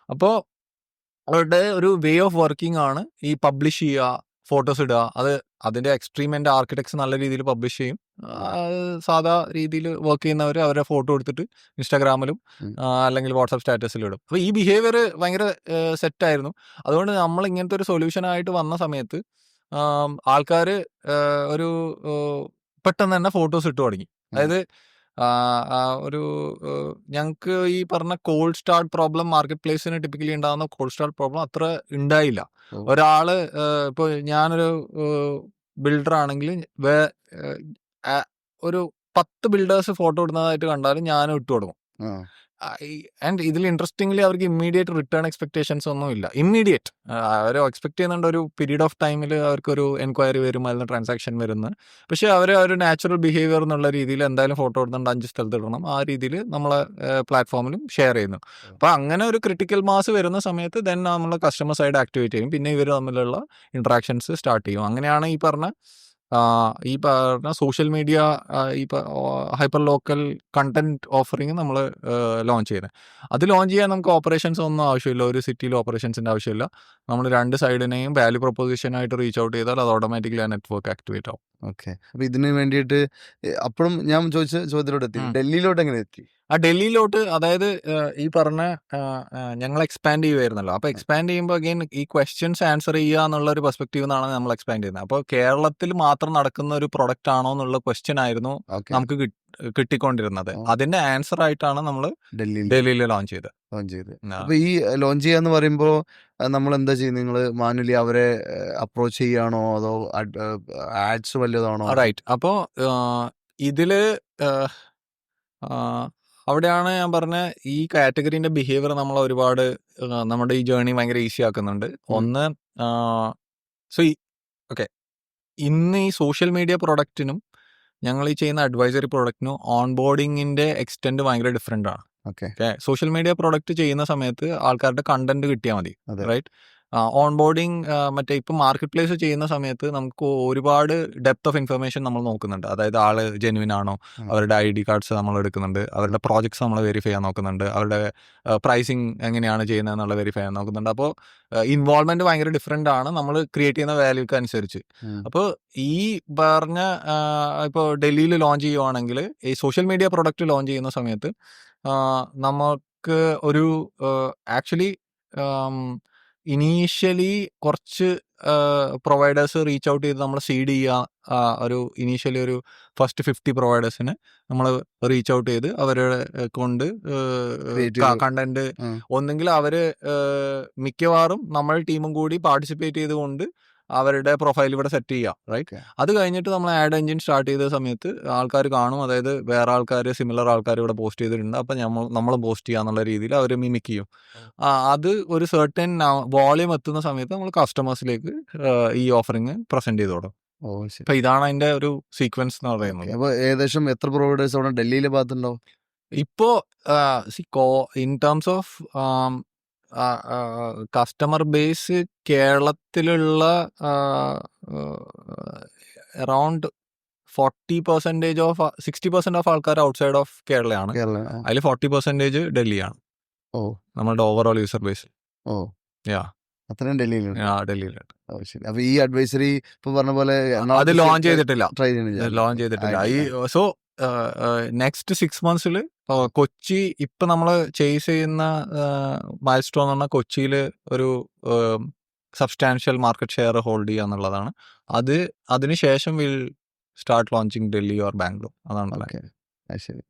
അപ്പോൾ അവരുടെ ഒരു വേ ഓഫ് വർക്കിംഗ് ആണ് ഈ പബ്ലിഷ് ചെയ്യുക, ഫോട്ടോസ് ഇടുക. അതിൻ്റെ എക്സ്ട്രീം എൻ്റെ ആർക്കിടെക്ട്സ് നല്ല രീതിയിൽ പബ്ലിഷ് ചെയ്യും. സാധാ രീതിയിൽ വർക്ക് ചെയ്യുന്നവർ അവരെ ഫോട്ടോ എടുത്തിട്ട് ഇൻസ്റ്റാഗ്രാമിലും അല്ലെങ്കിൽ വാട്സാപ്പ് സ്റ്റാറ്റസിലും ഇടും. അപ്പോൾ ഈ ബിഹേവിയർ ഭയങ്കര സെറ്റായിരുന്നു. അതുകൊണ്ട് നമ്മൾ ഇങ്ങനത്തെ ഒരു സൊല്യൂഷനായിട്ട് വന്ന സമയത്ത് ആൾക്കാർ ഒരു പെട്ടെന്ന് തന്നെ ഫോട്ടോസ് ഇട്ട് തുടങ്ങി. അതായത് ഒരു ഞങ്ങൾക്ക് ഈ പറഞ്ഞ കോൾഡ് സ്റ്റാർട്ട് പ്രോബ്ലം മാർക്കറ്റ് പ്ലേസിന് ടിപ്പിക്കലി ഉണ്ടാകുന്ന കോൾഡ് സ്റ്റാർട്ട് പ്രോബ്ലം അത്ര ഉണ്ടായില്ല. ഒരാള് ഇപ്പോൾ ഞാനൊരു ബിൽഡർ ആണെങ്കിൽ ഒരു 10 ബിൽഡേഴ്സ് ഫോട്ടോ ഇടുന്നതായിട്ട് കണ്ടാലും ഞാനും ഇട്ട് കൊടുക്കും. ആൻഡ് ഇതിൽ ഇൻട്രസ്റ്റിംഗ്ലി അവർക്ക് ഇമ്മീഡിയറ്റ് റിട്ടേൺ എക്സ്പെക്ടേഷൻസ് ഒന്നും ഇല്ല. ഇമ്മീഡിയറ്റ് അവർ എക്സ്പെക്ട് ചെയ്യുന്നുണ്ട് ഒരു പീരീഡ് ഓഫ് ടൈമിൽ അവർക്കൊരു എൻക്വയറി വരും, അതിന് ട്രാൻസാക്ഷൻ വരുന്നത്. പക്ഷേ അവർ ഒരു നാച്ചുറൽ ബിഹേവിയർ എന്നുള്ള രീതിയിൽ എന്തായാലും ഫോട്ടോ ഇടുന്നുണ്ട്, 5 സ്ഥലത്ത് ഇടണം, ആ രീതിയിൽ നമ്മളെ പ്ലാറ്റ്ഫോമിലും ഷെയർ ചെയ്യുന്നു. അപ്പോൾ അങ്ങനെ ഒരു ക്രിട്ടിക്കൽ മാസ് വരുന്ന സമയത്ത് ദെൻ നമ്മൾ കസ്റ്റമർ സൈഡ് ആക്ടിവേറ്റ് ചെയ്യും, പിന്നെ ഇവർ തമ്മിലുള്ള ഇൻട്രാക്ഷൻസ് സ്റ്റാർട്ട് ചെയ്യും. അങ്ങനെയാണ് ഈ പറഞ്ഞ ഈ പറഞ്ഞ സോഷ്യൽ മീഡിയ ഈ ഹൈപ്പർ ലോക്കൽ കണ്ടന്റ് ഓഫറിങ് നമ്മൾ ലോഞ്ച് ചെയ്യുന്നത്. അത് ലോഞ്ച് ചെയ്യാൻ നമുക്ക് ഓപ്പറേഷൻസ് ഒന്നും ആവശ്യമില്ല, ഒരു സിറ്റിയിൽ ഓപ്പറേഷൻസിൻ്റെ ആവശ്യമില്ല. നമ്മൾ രണ്ട് സൈഡിനെയും വാല്യൂ പ്രൊപ്പോസിഷനായിട്ട് റീച്ച് ഔട്ട് ചെയ്താൽ അത് ഓട്ടോമാറ്റിക്കലി ആ നെറ്റ്വർക്ക് ആക്ടിവേറ്റ് ആവും. ഓക്കെ. അപ്പൊ ഇതിന് വേണ്ടിയിട്ട് അപ്പോഴും ഞാൻ ചോദിച്ച ചോദ്യത്തിലോട്ട് എത്തി, ഡൽഹിയിലോട്ട് എങ്ങനെ എത്തി? ഡൽഹിയിലോട്ട് അതായത് ഈ പറഞ്ഞ ഞങ്ങൾ എക്സ്പാൻഡ് ചെയ്യുമായിരുന്നല്ലോ. അപ്പോൾ എക്സ്പാൻഡ് ചെയ്യുമ്പോൾ അഗെയിൻ ഈ ക്വസ്റ്റ്യൻസ് ആൻസർ ചെയ്യുക എന്നുള്ള ഒരു പെർസ്പെക്റ്റീവ് നിന്നാണ് നമ്മൾ എക്സ്പാൻഡ് ചെയ്യുന്നത്. അപ്പോൾ കേരളത്തിൽ മാത്രം നടക്കുന്ന ഒരു പ്രൊഡക്റ്റ് ആണോ എന്നുള്ള ക്വസ്റ്റ്യൻ ആയിരുന്നു നമുക്ക് കിട്ടിക്കൊണ്ടിരുന്നത്. അതിന്റെ ആൻസർ ആയിട്ടാണ് നമ്മൾ ഡൽഹിയിൽ ലോഞ്ച് ചെയ്തത്. അപ്പൊ ഈ ലോഞ്ച് ചെയ്യാന്ന് പറയുമ്പോൾ നമ്മൾ എന്താ ചെയ്യുന്നത്? നിങ്ങൾ മാനുവലി അവരെ അപ്രോച്ച് ചെയ്യാണോ അതോ ആഡ്സ് വല്ലതാണോ? റൈറ്റ്. അപ്പോൾ ഇതില് അവിടെയാണ് ഞാൻ പറഞ്ഞ ഈ കാറ്റഗറീൻ്റെ ബിഹേവിയർ നമ്മൾ ഒരുപാട് നമ്മുടെ ഈ ജേർണി ഭയങ്കര ഈസി ആക്കുന്നുണ്ട്. ഒന്ന് സോ ഓക്കെ, ഇന്ന് ഈ സോഷ്യൽ മീഡിയ പ്രൊഡക്റ്റിനും ഞങ്ങൾ ഈ ചെയ്യുന്ന അഡ്വൈസറി പ്രൊഡക്റ്റിനും ഓൺ ബോർഡിങ്ങിൻ്റെ എക്സ്റ്റെൻഡ് ഭയങ്കര ഡിഫറെൻ്റ് ആണ്. ഓക്കെ, സോഷ്യൽ മീഡിയ പ്രൊഡക്റ്റ് ചെയ്യുന്ന സമയത്ത് ആൾക്കാരുടെ കണ്ടന്റ് കിട്ടിയാൽ മതി, റൈറ്റ്? ഓൺ ബോർഡിങ് മറ്റേ ഇപ്പം മാർക്കറ്റ് പ്ലേസ് ചെയ്യുന്ന സമയത്ത് നമുക്ക് ഒരുപാട് ഡെപ്ത് ഓഫ് ഇൻഫർമേഷൻ നമ്മൾ നോക്കുന്നുണ്ട്. അതായത് ആള് ജെന്യുവിൻ ആണോ, അവരുടെ ID കാർഡ്സ് നമ്മൾ എടുക്കുന്നുണ്ട്, അവരുടെ പ്രോജക്ട്സ് നമ്മൾ വെരിഫൈ ചെയ്യാൻ നോക്കുന്നുണ്ട്, അവരുടെ പ്രൈസിങ് എങ്ങനെയാണ് ചെയ്യുന്നത് എന്നുള്ള വെരിഫൈ ചെയ്യാൻ നോക്കുന്നുണ്ട്. അപ്പോൾ ഇൻവോൾവ്മെന്റ് ഭയങ്കര ഡിഫറെൻ്റ് ആണ് നമ്മൾ ക്രിയേറ്റ് ചെയ്യുന്ന വാല്യൂക്ക് അനുസരിച്ച്. അപ്പോൾ ഈ പറഞ്ഞ ഇപ്പോൾ ഡൽഹിയിൽ ലോഞ്ച് ചെയ്യുവാണെങ്കിൽ ഈ സോഷ്യൽ മീഡിയ പ്രൊഡക്റ്റ് ലോഞ്ച് ചെയ്യുന്ന സമയത്ത് നമുക്ക് ഒരു ആക്ച്വലി ഇനീഷ്യലി കുറച്ച് പ്രൊവൈഡേഴ്സ് റീച്ച് ഔട്ട് ചെയ്ത് നമ്മൾ സീഡ് ചെയ്യുക. ഒരു ഇനീഷ്യലി ഒരു ഫസ്റ്റ് 50 പ്രൊവൈഡേഴ്സിന് നമ്മൾ റീച്ച് ഔട്ട് ചെയ്ത് അവരുടെ കൊണ്ട് കണ്ടന്റ് ഒന്നെങ്കിൽ അവർ മിക്കവാറും നമ്മൾ ടീമും കൂടി പാർട്ടിസിപ്പേറ്റ് ചെയ്തുകൊണ്ട് അവരുടെ പ്രൊഫൈൽ ഇവിടെ സെറ്റ് ചെയ്യുക, റൈറ്റ്? അത് കഴിഞ്ഞിട്ട് നമ്മൾ ആഡ് എഞ്ചിൻ സ്റ്റാർട്ട് ചെയ്ത സമയത്ത് ആൾക്കാർ കാണും, അതായത് വേറെ ആൾക്കാർ സിമിലർ ആൾക്കാർ ഇവിടെ പോസ്റ്റ് ചെയ്തിട്ടുണ്ട്, അപ്പം നമ്മൾ പോസ്റ്റ് ചെയ്യുക എന്നുള്ള രീതിയിൽ അവർ മിമിക് ചെയ്യും. അത് ഒരു സർട്ടൻ വോളിയം എത്തുന്ന സമയത്ത് നമ്മൾ കസ്റ്റമേഴ്സിലേക്ക് ഈ ഓഫറിങ് പ്രസന്റ് ചെയ്ത് തുടങ്ങും. അപ്പൊ ഇതാണ് അതിന്റെ ഒരു സീക്വൻസ് എന്ന് പറയുന്നത്. അപ്പോൾ ഏകദേശം എത്ര പ്രൊവൈഡേഴ്സ് അവിടെ ഡൽഹിയിലെ ഭാഗത്തുണ്ടാവും ഇപ്പോൾ? In terms of customer base കേരളത്തിലുള്ള അറൗണ്ട് 40% ഓഫ് 60% ഓഫ് ആൾക്കാർ ഔട്ട്സൈഡ് ഓഫ് കേരളയാണ്. അതിൽ 40% ഡൽഹിയാണ് നമ്മളുടെ ഓവറോൾ യൂസർ ബേസ്. അത്രയും ഡൽഹിയിലുണ്ട്. ഡൽഹിയിലുണ്ട്. അപ്പൊ ഈ അഡ്വൈസറി ഇപ്പൊ പറഞ്ഞ പോലെ അത് ലോഞ്ച് ചെയ്തിട്ടില്ല. ഈ സോ നെക്സ്റ്റ് 6 months കൊച്ചി ഇപ്പൊ നമ്മൾ ചേസ് ചെയ്യുന്ന മൈൽ സ്റ്റോൺ എന്ന് പറഞ്ഞാൽ കൊച്ചിയിൽ ഒരു സബ്സ്റ്റാൻഷ്യൽ മാർക്കറ്റ് ഷെയർ ഹോൾഡ് ചെയ്യുക എന്നുള്ളതാണ്. അതിനുശേഷം will start launching Delhi or Bangalore. അതാണ്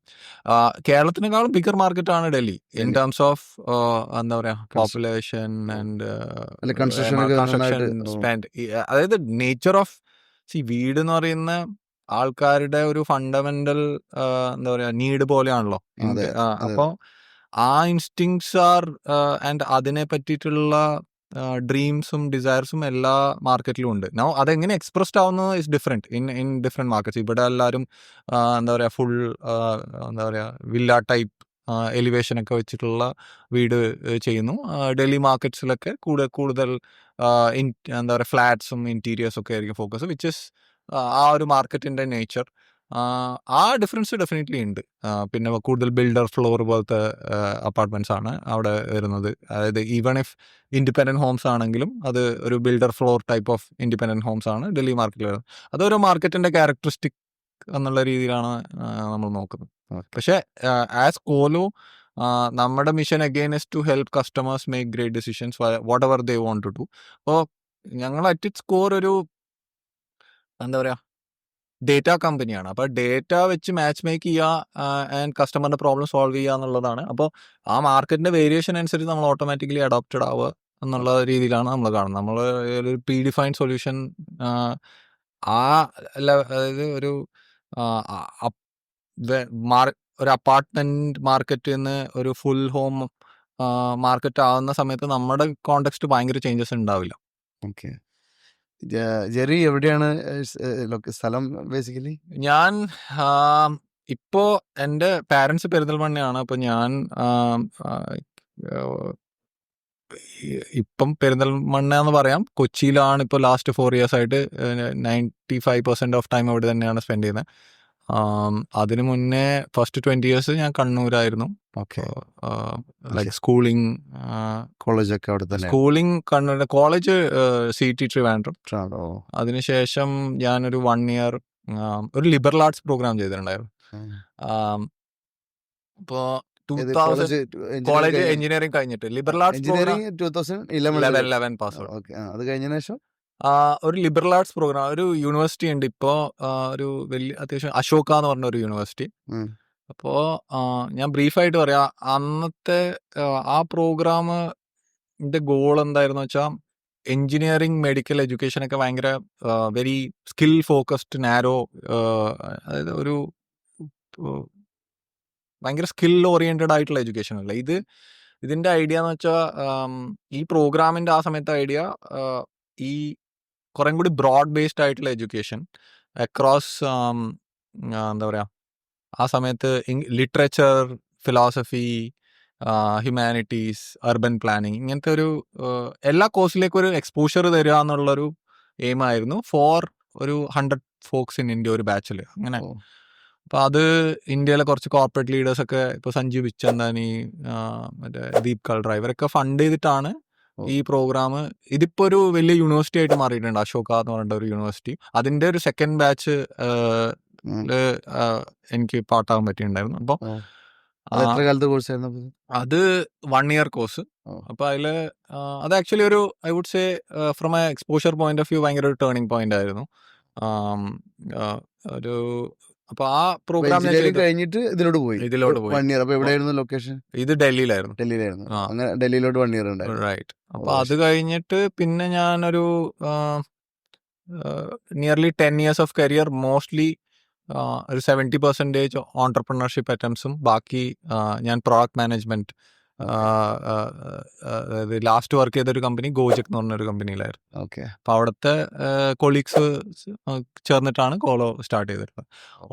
കേരളത്തിനേക്കാളും ബിഗർ മാർക്കറ്റ് ആണ് ഡൽഹി ഇൻ ടേംസ് ഓഫ് എന്താ പറയാ പോപ്പുലേഷൻ ആൻഡ് കൺസ്ട്രക്ഷൻ സ്പെൻഡ്. അതായത് നേച്ചർ ഓഫ് വീട് എന്ന് പറയുന്ന ആൾക്കാരുടെ ഒരു ഫണ്ടമെന്റൽ എന്താ പറയാ നീഡ് പോലെയാണല്ലോ. അപ്പോൾ ആ ഇൻസ്റ്റിങ്സ് ആർ ആൻഡ് അതിനെ പറ്റിയിട്ടുള്ള ഡ്രീംസും ഡിസയർസും എല്ലാ മാർക്കറ്റിലും ഉണ്ട്. നൗ അതെങ്ങനെ എക്സ്പ്രസ്ഡ് ആവുന്നത് is different in different markets. ഇവിടെ എല്ലാവരും എന്താ പറയുക ഫുൾ എന്താ പറയുക വില്ല ടൈപ്പ് എലിവേഷനൊക്കെ വെച്ചിട്ടുള്ള വീട് ചെയ്യുന്നു. ഡൽഹി മാർക്കറ്റ്സിലൊക്കെ കൂടുതൽ എന്താ പറയുക ഫ്ലാറ്റ്സും ഇൻറ്റീരിയേഴ്സും ഒക്കെ ആയിരിക്കും ഫോക്കസ്, വിച്ച് ഇസ് ആ ഒരു മാർക്കറ്റിൻ്റെ നേച്ചർ. ആ ഡിഫറൻസ് ഡെഫിനറ്റ്ലി ഉണ്ട്. പിന്നെ കൂടുതൽ ബിൽഡർ ഫ്ലോർ പോലത്തെ അപ്പാർട്ട്മെൻറ്റ്സ് ആണ് അവിടെ വരുന്നത്. അതായത് ഈവൺ ഇഫ് ഇൻഡിപെൻഡൻറ്റ് ഹോംസ് ആണെങ്കിലും അത് ഒരു builder floor type of independent homes ആണ് ഡൽഹി മാർക്കറ്റിൽ വരുന്നത്. അതൊരു മാർക്കറ്റിൻ്റെ ക്യാരക്ടറിസ്റ്റിക് എന്നുള്ള രീതിയിലാണ് നമ്മൾ നോക്കുന്നത്. പക്ഷേ ആസ് കോലോ നമ്മുടെ mission again is to help customers make great decisions whatever they want to do. അപ്പോൾ ഞങ്ങൾ അറ്റ് ഇറ്റ്സ് കോർ ഒരു എന്താ പറയുക ഡേറ്റ കമ്പനിയാണ്. അപ്പോൾ ഡേറ്റ വെച്ച് മാച്ച് മേക്ക് ചെയ്യുക ആൻഡ് കസ്റ്റമറിൻ്റെ പ്രോബ്ലം സോൾവ് ചെയ്യുക എന്നുള്ളതാണ്. അപ്പോൾ ആ മാർക്കറ്റിൻ്റെ വേരിയേഷൻ അനുസരിച്ച് നമ്മൾ ഓട്ടോമാറ്റിക്കലി അഡോപ്റ്റഡ് ആവുക എന്നുള്ള രീതിയിലാണ് നമ്മൾ കാണുന്നത്. നമ്മൾ ഒരു പ്രീ ഡിഫൈൻഡ് സൊല്യൂഷൻ അതായത് ഒരു ഒരു അപ്പാർട്ട്മെൻറ്റ് മാർക്കറ്റിൽ നിന്ന് ഒരു ഫുൾ ഹോം മാർക്കറ്റ് ആവുന്ന സമയത്ത് നമ്മുടെ കോണ്ടെക്സ്റ്റ് ഭയങ്കര ചേഞ്ചസ് ഉണ്ടാവില്ല. ഓക്കെ. ജെറി എവിടെയാണ് സ്ഥലം ബേസിക്കലി? ഞാൻ ഇപ്പോൾ എൻ്റെ പാരൻസ് പെരിന്തൽമണ്ണയാണ്. അപ്പോൾ ഞാൻ ഇപ്പം പെരിന്തൽമണ്ണ എന്ന് പറയാം. കൊച്ചിയിലാണ് ഇപ്പോൾ ലാസ്റ്റ് 4 years ആയിട്ട് 95% ഓഫ് ടൈം അവിടെ തന്നെയാണ് സ്പെൻഡ് ചെയ്യുന്നത്. അതിനു മുന്നേ ഫസ്റ്റ് 20 years ഞാൻ കണ്ണൂരായിരുന്നു. ഓക്കെ. ലൈക്ക് സ്കൂളിംഗ് കോളേജൊക്കെ അവിടെ തന്നെ? Schooling Kannur, college CT Trivandrum. ഓ. അതിനുശേഷം ഞാനൊരു 1 year ഒരു ലിബറൽ ആർട്സ് പ്രോഗ്രാം ചെയ്തിട്ടുണ്ടായിരുന്നു. ഇപ്പോൾ ഏത് 2000 കോളേജ്? കോളേജ് എഞ്ചിനീയറിംഗ് കഴിഞ്ഞിട്ട് liberal arts programme engineering 2011 11 pass out. Okay. അത് കഴിഞ്ഞതിന് ശേഷം ഒരു ലിബറൽ ആർട്സ് പ്രോഗ്രാം, ഒരു യൂണിവേഴ്സിറ്റി ഉണ്ട് ഇപ്പോൾ, ഒരു വലിയ അത്യാവശ്യം അശോക എന്ന് പറഞ്ഞ ഒരു യൂണിവേഴ്സിറ്റി. ഉം. അപ്പോൾ ഞാൻ ബ്രീഫായിട്ട് പറയാം, അന്നത്തെ ആ പ്രോഗ്രാമിൻ്റെ ഗോൾ എന്തായിരുന്നു വെച്ചാൽ, എഞ്ചിനീയറിംഗ് മെഡിക്കൽ എഡ്യൂക്കേഷൻ ഒക്കെ ഭയങ്കര വെരി സ്കിൽ ഫോക്കസ്ഡ് നാരോ, അതായത് ഒരു ഭയങ്കര സ്കിൽ ഓറിയൻറ്റഡ് ആയിട്ടുള്ള എഡ്യൂക്കേഷൻ അല്ല ഇത്. ഇതിൻ്റെ ഐഡിയ എന്ന് വെച്ചാൽ, ഈ പ്രോഗ്രാമിൻ്റെ ആ സമയത്തെ ഐഡിയ ഈ കുറേ കൂടി ബ്രോഡ് ബേസ്ഡ് ആയിട്ടുള്ള എഡ്യൂക്കേഷൻ അക്രോസ് എന്താ പറയുക, ആ സമയത്ത് literature, philosophy, humanities, urban planning, ഇങ്ങനത്തെ ഒരു എല്ലാ കോഴ്സിലേക്കും ഒരു എക്സ്പോഷർ തരിക എന്നുള്ളൊരു എയിമായിരുന്നു ഫോർ ഒരു 100 folks ഇൻ ഇന്ത്യ ഒരു ബാച്ചിൽ. അങ്ങനെ അപ്പോൾ അത് ഇന്ത്യയിലെ കുറച്ച് കോർപ്പറേറ്റ് ലീഡേഴ്സൊക്കെ, ഇപ്പോൾ സഞ്ജീവ് ബിച്ചന്ദാനി, മറ്റേ ദീപ് കൾറ, ഇവരൊക്കെ ഫണ്ട് ചെയ്തിട്ടാണ് ഈ പ്രോഗ്രാം. ഇതിപ്പോൾ ഒരു വലിയ യൂണിവേഴ്സിറ്റി ആയിട്ട് മാറിയിട്ടുണ്ട്, അശോക എന്ന് പറഞ്ഞിട്ട് ഒരു യൂണിവേഴ്സിറ്റി. അതിൻ്റെ ഒരു സെക്കൻഡ് ബാച്ച് എനിക്ക് പാർട്ടാകാൻ പറ്റിയിട്ടുണ്ടായിരുന്നു. അപ്പോൾ എത്ര കാലത്തെ കോഴ്സായിരുന്നു അത് 1 year കോഴ്സ്. അപ്പോൾ അതിൽ അത് ആക്ച്വലി ഒരു I would say from a exposure point of view ഭയങ്കര ഒരു ടേണിംഗ് പോയിന്റ് ആയിരുന്നു. ഒരു അപ്പോൾ ആ പ്രോഗ്രാം കഴിഞ്ഞിട്ട് ഇതിലോട്ട് പോയി. 1 year. അപ്പോൾ എവിടെയായിരുന്നു ലൊക്കേഷൻ? ഇത് ഡൽഹിയിലായിരുന്നു. ഡൽഹിയിലായിരുന്നു. അങ്ങനെ ഡൽഹിയിലോട്ട് 1 year ഉണ്ടായിരുന്നു. റൈറ്റ്. അപ്പോൾ അത് കഴിഞ്ഞിട്ട് പിന്നെ ഞാനൊരു nearly 10 years of career, mostly ഒരു 70% ഓൺടർപ്രണർഷിപ്പ് അറ്റംപ്റ്റ്സും ബാക്കി ഞാൻ പ്രോഡക്റ്റ് മാനേജ്മെന്റ്. അതായത് ലാസ്റ്റ് വർക്ക് ചെയ്തൊരു കമ്പനി ഗോജക് എന്ന് പറഞ്ഞൊരു കമ്പനിയിലായിരുന്നു. ഓക്കെ. അപ്പോൾ അവിടുത്തെ കൊളീഗ്സ് ചേർന്നിട്ടാണ് കോളോ സ്റ്റാർട്ട് ചെയ്തിട്ടുള്ളത്.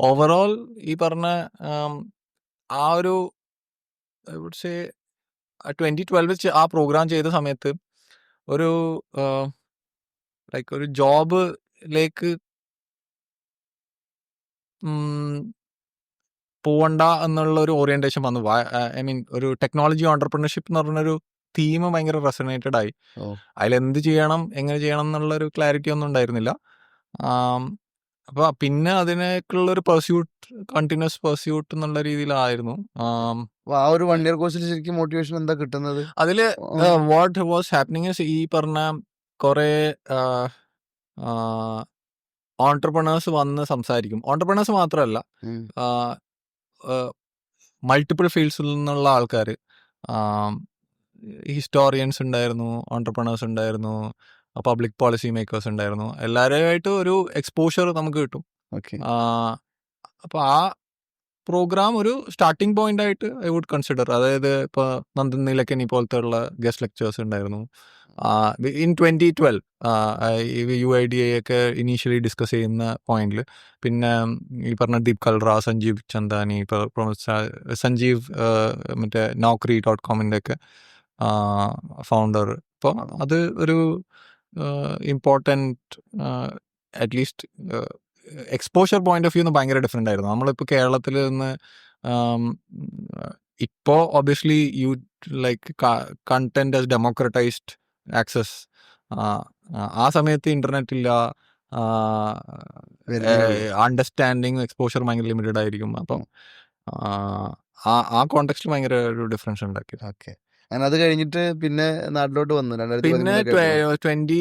ഓവറോൾ ഈ പറഞ്ഞ ആ ഒരു ഐ വുഡ് സേ 2012 ആ പ്രോഗ്രാം ചെയ്ത സമയത്ത് ഒരു ലൈക്ക് ഒരു ജോബിലേക്ക് പോവണ്ട എന്നുള്ള ഒരു ഓറിയന്റേഷൻ വന്നു. ഐ മീൻ ഒരു ടെക്നോളജി ഓൺടർപ്രണർഷിപ്പ് എന്ന് പറഞ്ഞൊരു തീം ഭയങ്കര റെസണേറ്റഡ് ആയി. അതിലെന്ത് ചെയ്യണം, എങ്ങനെ ചെയ്യണം എന്നുള്ളൊരു ക്ലാരിറ്റി ഒന്നും ഉണ്ടായിരുന്നില്ല. അപ്പോൾ പിന്നെ അതിനേക്കുള്ളൊരു കണ്ടിന്യൂസ് പെർസ്യൂട്ട് എന്നുള്ള രീതിയിലായിരുന്നു. ആ ഒരു 1 year കോഴ്സിൽ ശരിക്കും മോട്ടിവേഷൻ എന്താ കിട്ടുന്നത്? അതിൽ വാട്ട് വാസ് ഹാപ്പനിങ് ഇസ്, ഈ പറഞ്ഞ കുറേ ഓൺടർപ്രണേഴ്സ് വന്ന് സംസാരിക്കും. ഓൺടർപ്രണേഴ്സ് മാത്രമല്ല, മൾട്ടിപ്പിൾ ഫീൽഡ്സിൽ നിന്നുള്ള ആൾക്കാർ, ഹിസ്റ്റോറിയൻസ് ഉണ്ടായിരുന്നു, ഓൺടർപ്രണേഴ്സ് ഉണ്ടായിരുന്നു, പബ്ലിക് പോളിസി മേക്കേഴ്സ് ഉണ്ടായിരുന്നു. എല്ലാവരുമായിട്ട് ഒരു എക്സ്പോഷർ നമുക്ക് കിട്ടും. അപ്പോൾ ആ പ്രോഗ്രാം ഒരു സ്റ്റാർട്ടിംഗ് പോയിന്റ് ആയിട്ട് ഐ വുഡ് കൺസിഡർ. അതായത് ഇപ്പോൾ നന്ദൻ നീലക്കനി പോലത്തെ ഉള്ള ഗസ്റ്റ് ലെക്ചേഴ്സ് ഉണ്ടായിരുന്നു. ഇൻ 2012 UIDA ഒക്കെ ഇനീഷ്യലി ഡിസ്കസ് ചെയ്യുന്ന പോയിന്റിൽ പിന്നെ ഈ പറഞ്ഞ ദീപ് കൽറ, സഞ്ജീവ് ചന്ദാനി, സഞ്ജീവ് മറ്റേ Naukri.com ഒക്കെ ഫൗണ്ടർ. അപ്പോൾ അത് ഒരു important at least exposure point of view ഭയങ്കര ഡിഫറെൻ്റ് ആയിരുന്നു. നമ്മളിപ്പോൾ കേരളത്തിൽ നിന്ന് ഇപ്പോൾ obviously you like content as democratised access. ആ സമയത്ത് ഇന്റർനെറ്റ് ഇല്ല, അണ്ടർസ്റ്റാൻഡിങ്, എക്സ്പോഷർ ഭയങ്കര ലിമിറ്റഡ് ആയിരിക്കും. അപ്പം ആ കോണ്ടെക്സ്റ്റിൽ ഭയങ്കര ഒരു ഡിഫറൻസ് ഉണ്ടാക്കി. ഓക്കെ. അങ്ങനെ അത് കഴിഞ്ഞിട്ട് പിന്നെ നാട്ടിലോട്ട് വന്നു. പിന്നെ 20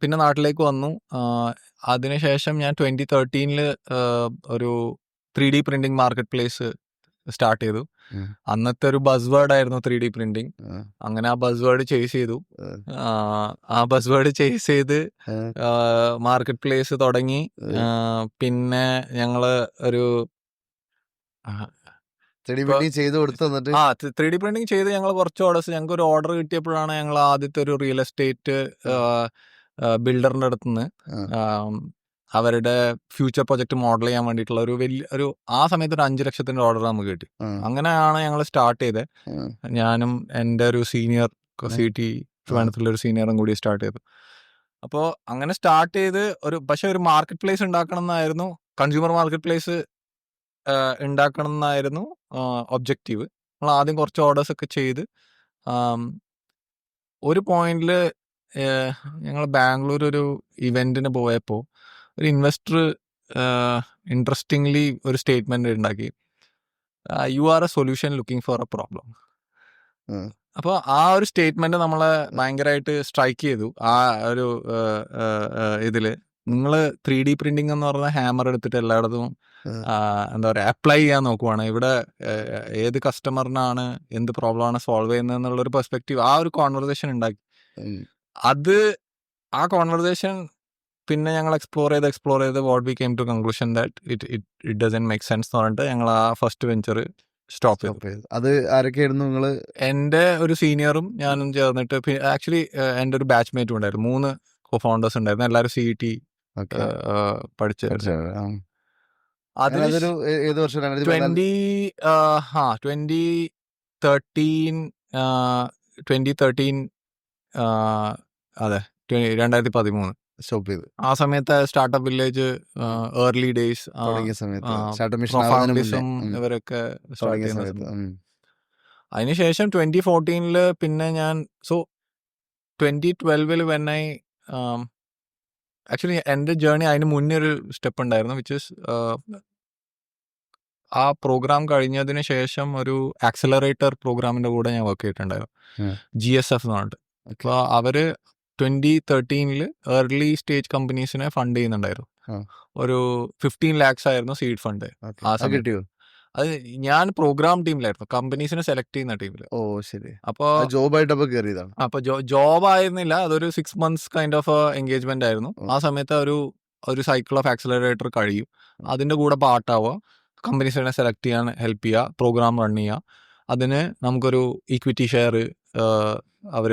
പിന്നെ നാട്ടിലേക്ക് വന്നു. അതിനുശേഷം ഞാൻ 2013 ഒരു 3D printing market place start ചെയ്തു. അന്നത്തെ ഒരു ബസ് വേർഡ് ആയിരുന്നു 3D പ്രിന്റിംഗ്. അങ്ങനെ ആ ബസ് വേർഡ് ചേസ് ചെയ്തു. മാർക്കറ്റ് പ്ലേസ് തുടങ്ങി. പിന്നെ ഞങ്ങള് ഒരു 3D പ്രിന്റിംഗ് ചെയ്ത് ഞങ്ങൾ കുറച്ച് ഓർഡേഴ്സ്, ഞങ്ങൾക്ക് ഒരു ഓർഡർ കിട്ടിയപ്പോഴാണ് ഞങ്ങൾ ആദ്യത്തെ ഒരു റിയൽ എസ്റ്റേറ്റ് ബിൽഡറിന്റെ അടുത്ത് നിന്ന് അവരുടെ ഫ്യൂച്ചർ പ്രൊജക്ട് മോഡൽ ചെയ്യാൻ വേണ്ടിയിട്ടുള്ള ഒരു വലിയ ആ സമയത്ത് ഒരു 5 ലക്ഷത്തിന്റെ ഓർഡർ നമുക്ക് കിട്ടി. അങ്ങനെയാണ് ഞങ്ങൾ സ്റ്റാർട്ട് ചെയ്തത്. ഞാനും എൻ്റെ ഒരു സീനിയർ CT ട്രിവാൻഡ്രത്തിലൊരു സീനിയറും കൂടി സ്റ്റാർട്ട് ചെയ്തു. അപ്പോൾ അങ്ങനെ സ്റ്റാർട്ട് ചെയ്ത് പക്ഷെ ഒരു മാർക്കറ്റ് പ്ലേസ് ഉണ്ടാക്കണം എന്നായിരുന്നു, കൺസ്യൂമർ മാർക്കറ്റ് പ്ലേസ് ഉണ്ടാക്കണം എന്നായിരുന്നു ഒബ്ജക്റ്റീവ്. നമ്മൾ ആദ്യം കുറച്ച് ഓർഡേഴ്സ് ഒക്കെ ചെയ്ത് ഒരു പോയിന്റിൽ ഞങ്ങൾ ബാംഗ്ലൂർ ഒരു ഇവന്റിന് പോയപ്പോൾ ഒരു ഇൻവെസ്റ്റർ ഇൻട്രസ്റ്റിംഗ്ലി ഒരു സ്റ്റേറ്റ്മെന്റ് ഉണ്ടാക്കി, you are A solution looking for A problem. അപ്പോൾ ആ ഒരു സ്റ്റേറ്റ്മെന്റ് നമ്മളെ ഭയങ്കരമായിട്ട് സ്ട്രൈക്ക് ചെയ്തു. ആ ഒരു ഇതില് നിങ്ങൾ 3D പ്രിന്റിംഗ് എന്ന് പറഞ്ഞ ഹാമർ എടുത്തിട്ട് എല്ലായിടത്തും എന്താ പറയുക അപ്ലൈ ചെയ്യാൻ നോക്കുവാണ്. ഇവിടെ ഏത് കസ്റ്റമറിനാണ് എന്ത് പ്രോബ്ലമാണ് സോൾവ് ചെയ്യുന്നത് എന്നുള്ളൊരു പെർസ്പെക്റ്റീവ്, ആ ഒരു കോൺവെർസേഷൻ ഉണ്ടാക്കി. ആ കോൺവെർസേഷൻ പിന്നെ ഞങ്ങൾ എക്സ്പ്ലോർ ചെയ്ത് what we came to conclusion that it doesn't make sense എന്ന് പറഞ്ഞിട്ട് ഞങ്ങൾ ആ ഫസ്റ്റ് വെഞ്ചർ സ്റ്റോപ്പ് ചെയ്തു. അത് ആരൊക്കെയായിരുന്നു നിങ്ങൾ? എൻ്റെ ഒരു സീനിയറും ഞാനും ചേർന്നിട്ട്, ആക്ച്വലി എൻ്റെ ഒരു ബാച്ച്മേറ്റും ഉണ്ടായിരുന്നു. 3 co-founders ഉണ്ടായിരുന്നു. എല്ലാവരും CET പഠിച്ചായിരുന്നു. അതിൽ 2013 അതെ 2013 സ്റ്റോപ്പ് ചെയ്തു. ആ സമയത്ത് സ്റ്റാർട്ടപ്പ് വില്ലേജ് ഏർലി ഡേയ്സ് ഇവരൊക്കെ സ്റ്റാർട്ട് ചെയ്യുന്ന. അതിനുശേഷം 2014 പിന്നെ ഞാൻ 2012 വെൻ ഐ ആക്ച്വലി എൻ്റെ ജേർണി അതിന് മുന്നേ ഒരു സ്റ്റെപ്പ് ഉണ്ടായിരുന്നു, വിച്ച് ഇസ് ആ പ്രോഗ്രാം കഴിഞ്ഞതിന് ശേഷം ഒരു ആക്സലറേറ്റർ പ്രോഗ്രാമിൻ്റെ കൂടെ ഞാൻ വർക്ക് ചെയ്തിട്ടുണ്ടായിരുന്നു, GSF എന്ന് പറഞ്ഞിട്ട്. അപ്പോൾ അവര് 2013 ഏർലി സ്റ്റേജ് കമ്പനീസിനെ ഫണ്ട് ചെയ്യുന്നുണ്ടായിരുന്നു. ഒരു 15 lakhs ആയിരുന്നു സീഡ് ഫണ്ട്. ആ സമയത്ത് അത് ഞാൻ പ്രോഗ്രാം ടീമിലായിരുന്നു, കമ്പനീസിനെ സെലക്ട് ചെയ്യുന്ന ടീമിൽ. ഓ ശരി. അപ്പോൾ ജോബായിട്ടപ്പോൾ കയറിയതാണ്. അപ്പോൾ ജോബ് ആയിരുന്നില്ല, അതൊരു 6 months കൈൻഡ് ഓഫ് എൻഗേജ്മെന്റ് ആയിരുന്നു. ആ സമയത്ത് ഒരു സൈക്കിൾ ഓഫ് ആക്സലറേറ്റർ കഴിയും, അതിൻ്റെ കൂടെ പാർട്ടാവുക, കമ്പനീസിനെ സെലക്ട് ചെയ്യാൻ ഹെൽപ്പ് ചെയ്യുക, പ്രോഗ്രാം റൺ ചെയ്യുക. അതിന് നമുക്കൊരു ഈക്വിറ്റി ഷെയർ അവർ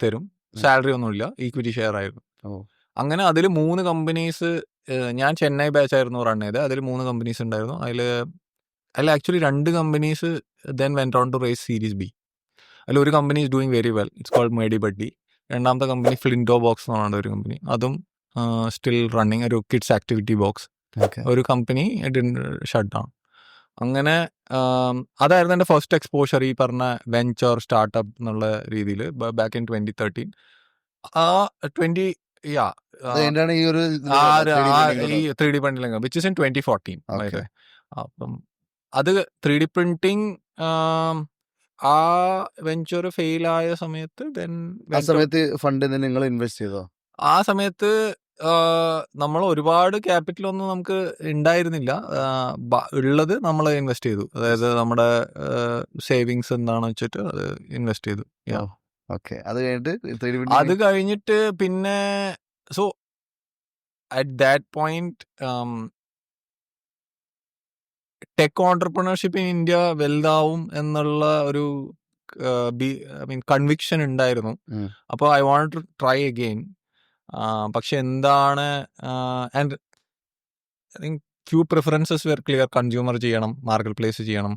തരും. സാലറി ഒന്നുമില്ല, ഈക്വിറ്റി ഷെയർ ആയിരുന്നു. അങ്ങനെ അതിൽ 3 കമ്പനീസ്, ഞാൻ ചെന്നൈ ബാച്ച് ആയിരുന്നു റൺ ചെയ്തത്. അതിൽ 3 കമ്പനീസ് ഉണ്ടായിരുന്നു. അതിൽ actually 2 companies then went on to raise series B. അതിൽ ഒരു company is doing very well, it's called MediBuddy. രണ്ടാമത്തെ കമ്പനി ഫ്ലിൻറ്റോ ബോക്സ് എന്ന് പറയുന്ന ഒരു കമ്പനി, അതും സ്റ്റിൽ റണ്ണിങ്, ഒരു കിഡ്സ് ആക്ടിവിറ്റി ബോക്സ്. ഒരു കമ്പനി ഷട്ട് ഡൗൺ. അങ്ങനെ അതായിരുന്നു എൻ്റെ ഫസ്റ്റ് എക്സ്പോഷർ ഈ പറഞ്ഞ വെഞ്ചർ സ്റ്റാർട്ടപ്പ് എന്നുള്ള രീതിയിൽ ബാക്ക് ഇൻ 2013. ഈ 3D printing which is in 2014. അപ്പം അത് 3D പ്രിന്റിംഗ് ആ വെഞ്ചർ ഫെയിൽ ആയ സമയത്ത് ഫണ്ട് നിങ്ങൾ ഇൻവെസ്റ്റ് ചെയ്തോ? ആ സമയത്ത് നമ്മൾ ഒരുപാട് ക്യാപിറ്റലൊന്നും നമുക്ക് ഉണ്ടായിരുന്നില്ല, ഉള്ളത് നമ്മൾ ഇൻവെസ്റ്റ് ചെയ്തു. അതായത് നമ്മുടെ സേവിങ്സ് എന്താണെന്ന് വെച്ചിട്ട് അത് ഇൻവെസ്റ്റ് ചെയ്തു. അത് കഴിഞ്ഞിട്ട് പിന്നെ at that point tech entrepreneurship in India വലുതാവും എന്നുള്ള ഒരു കൺവിക്ഷൻ ഉണ്ടായിരുന്നു. അപ്പോൾ I want to try again. പക്ഷെ എന്താണ്, and I think few preferences were clear. Consumer ചെയ്യണം, മാർക്കറ്റ് പ്ലേസ് ചെയ്യണം,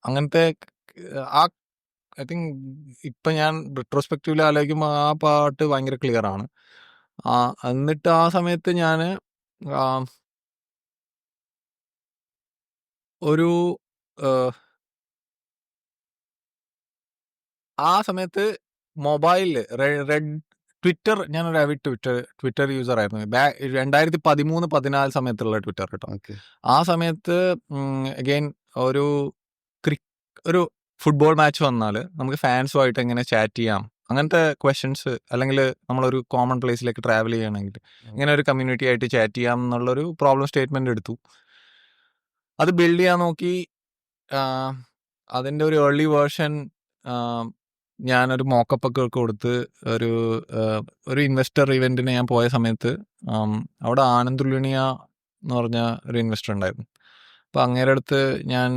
അങ്ങനത്തെ ഐ തിങ്ക് ഇപ്പം ഞാൻ റിട്രോസ്പെക്റ്റീവിൽ ആലോചിക്കുമ്പോൾ ആ പാർട്ട് ഭയങ്കര ക്ലിയർ ആണ്. എന്നിട്ട് ആ സമയത്ത് ഞാൻ ആ സമയത്ത് മൊബൈലിൽ ട്വിറ്റർ, ഞാനൊരു ആവിഡ് ട്വിറ്റർ യൂസർ ആയിരുന്നു. 2013-14 സമയത്തുള്ള ട്വിറ്റർ കേട്ടോ. ആ സമയത്ത് അഗെയിൻ ഒരു ഫുട്ബോൾ മാച്ച് വന്നാൽ നമുക്ക് ഫാൻസുമായിട്ട് എങ്ങനെ ചാറ്റ് ചെയ്യാം, അങ്ങനത്തെ ക്വസ്റ്റ്യൻസ്, അല്ലെങ്കിൽ നമ്മളൊരു കോമൺ പ്ലേസിലേക്ക് ട്രാവൽ ചെയ്യണമെങ്കിൽ ഇങ്ങനെ ഒരു കമ്മ്യൂണിറ്റി ആയിട്ട് ചാറ്റ് ചെയ്യാം എന്നുള്ളൊരു പ്രോബ്ലം സ്റ്റേറ്റ്മെന്റ് എടുത്തു. അത് ബിൽഡ് ചെയ്യാൻ നോക്കി. അതിൻ്റെ ഒരു ഏർലി വേർഷൻ ഞാനൊരു മോക്കപ്പ് ഒക്കെ കൊടുത്ത് ഒരു ഇൻവെസ്റ്റർ ഇവന്റിന് ഞാൻ പോയ സമയത്ത് അവിടെ ആനന്ദ് ലുണിയ എന്ന് പറഞ്ഞ ഒരു ഇൻവെസ്റ്റർ ഉണ്ടായിരുന്നു. അപ്പോൾ അങ്ങേരുടെ അടുത്ത് ഞാൻ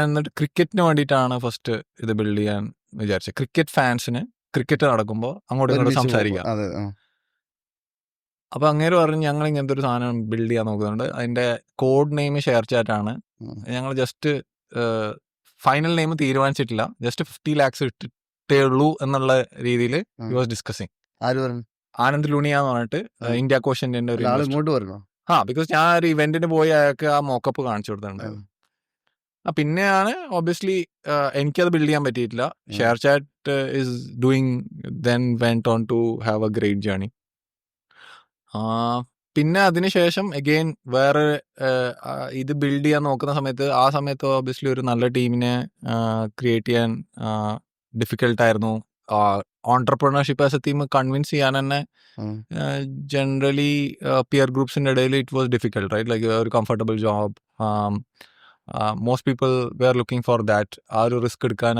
എന്നിട്ട് ക്രിക്കറ്റിന് വേണ്ടിയിട്ടാണ് ഫസ്റ്റ് ഇത് ബിൽഡ് ചെയ്യാൻ വിചാരിച്ചത്. ക്രിക്കറ്റ് ഫാൻസിന് ക്രിക്കറ്റ് നടക്കുമ്പോൾ അങ്ങോട്ടും ഇങ്ങോട്ടും സംസാരിക്കാം. അപ്പോൾ അങ്ങേര് പറഞ്ഞു ഞങ്ങൾ ഇങ്ങനത്തെ ഒരു സാധനം ബിൽഡ് ചെയ്യാൻ നോക്കുന്നുണ്ട്, അതിൻ്റെ കോഡ് നെയിം ഷെയർ ചാറ്റാണ്. ഞങ്ങൾ ജസ്റ്റ് ഫൈനൽ നെയിം തീരുമാനിച്ചിട്ടില്ല, ജസ്റ്റ് 50 lakhs ചെയ്തിട്ടേ ഉള്ളൂ എന്നുള്ള രീതിയിൽ ഉം. He was discussing. ആര് പറഞ്ഞു? ആനന്ദ് ലുണിയ എന്ന് പറഞ്ഞിട്ട് ഇന്ത്യ കോഷ്യന്റെ ഒരു അല്ല, ആള് investor. ഇങ്ങോട്ട് പറഞ്ഞോ? ബിക്കോസ് ഞാൻ ഒരു ഇവന്റിന് പോയി അയാൾക്ക് ആ മോക്കപ്പ് കാണിച്ചു കൊടുത്തിട്ടുണ്ടായിരുന്നു. പിന്നെയാണ് ഒബ്വിയസ്ലി എനിക്കത് ബിൽഡ് ചെയ്യാൻ പറ്റിയിട്ടില്ല. ShareChat is doing then went on to have a great journey. പിന്നെ അതിനുശേഷം അഗെയിൻ വേറെ ഇത് ബിൽഡ് ചെയ്യാൻ നോക്കുന്ന സമയത്ത് ആ സമയത്ത് ഒബ്വിയസ്ലി ഒരു നല്ല ടീമിനെ ക്രിയേറ്റ് ചെയ്യാൻ ഡിഫിക്കൽട്ടായിരുന്നു. Entrepreneurship as a team convince ചെയ്യാൻ തന്നെ ജനറലി പിയർ ഗ്രൂപ്പ്സിന്റെ ഇടയിൽ it was difficult, right? Like ഒരു comfortable job, most people were looking for that. ആ ഒരു റിസ്ക് എടുക്കാൻ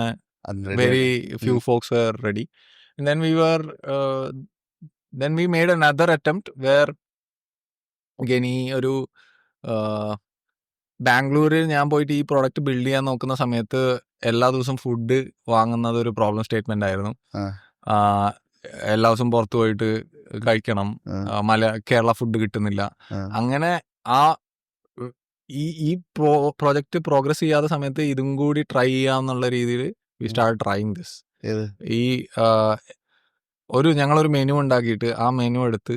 very few folks were ready. Then we made another attempt where again ഈ ഒരു ബാംഗ്ലൂരിൽ ഞാൻ പോയിട്ട് ഈ പ്രോഡക്റ്റ് ബിൽഡ് ചെയ്യാൻ നോക്കുന്ന സമയത്ത് എല്ലാ ദിവസവും ഫുഡ് വാങ്ങുന്നത് ഒരു പ്രോബ്ലം സ്റ്റേറ്റ്മെന്റ് ആയിരുന്നു. എല്ലാ ദിവസവും പുറത്തു പോയിട്ട് കഴിക്കണം, കേരള ഫുഡ് കിട്ടുന്നില്ല. അങ്ങനെ ഈ പ്രോജക്റ്റ് പ്രോഗ്രസ് ചെയ്യാത്ത സമയത്ത് ഇതും കൂടി ട്രൈ ചെയ്യാന്നുള്ള രീതിയിൽ വി സ്റ്റാർട്ട് ട്രൈയിങ് ദിസ്. ഈ ഞങ്ങളൊരു മെനു ഉണ്ടാക്കിയിട്ട് ആ മെനു എടുത്ത്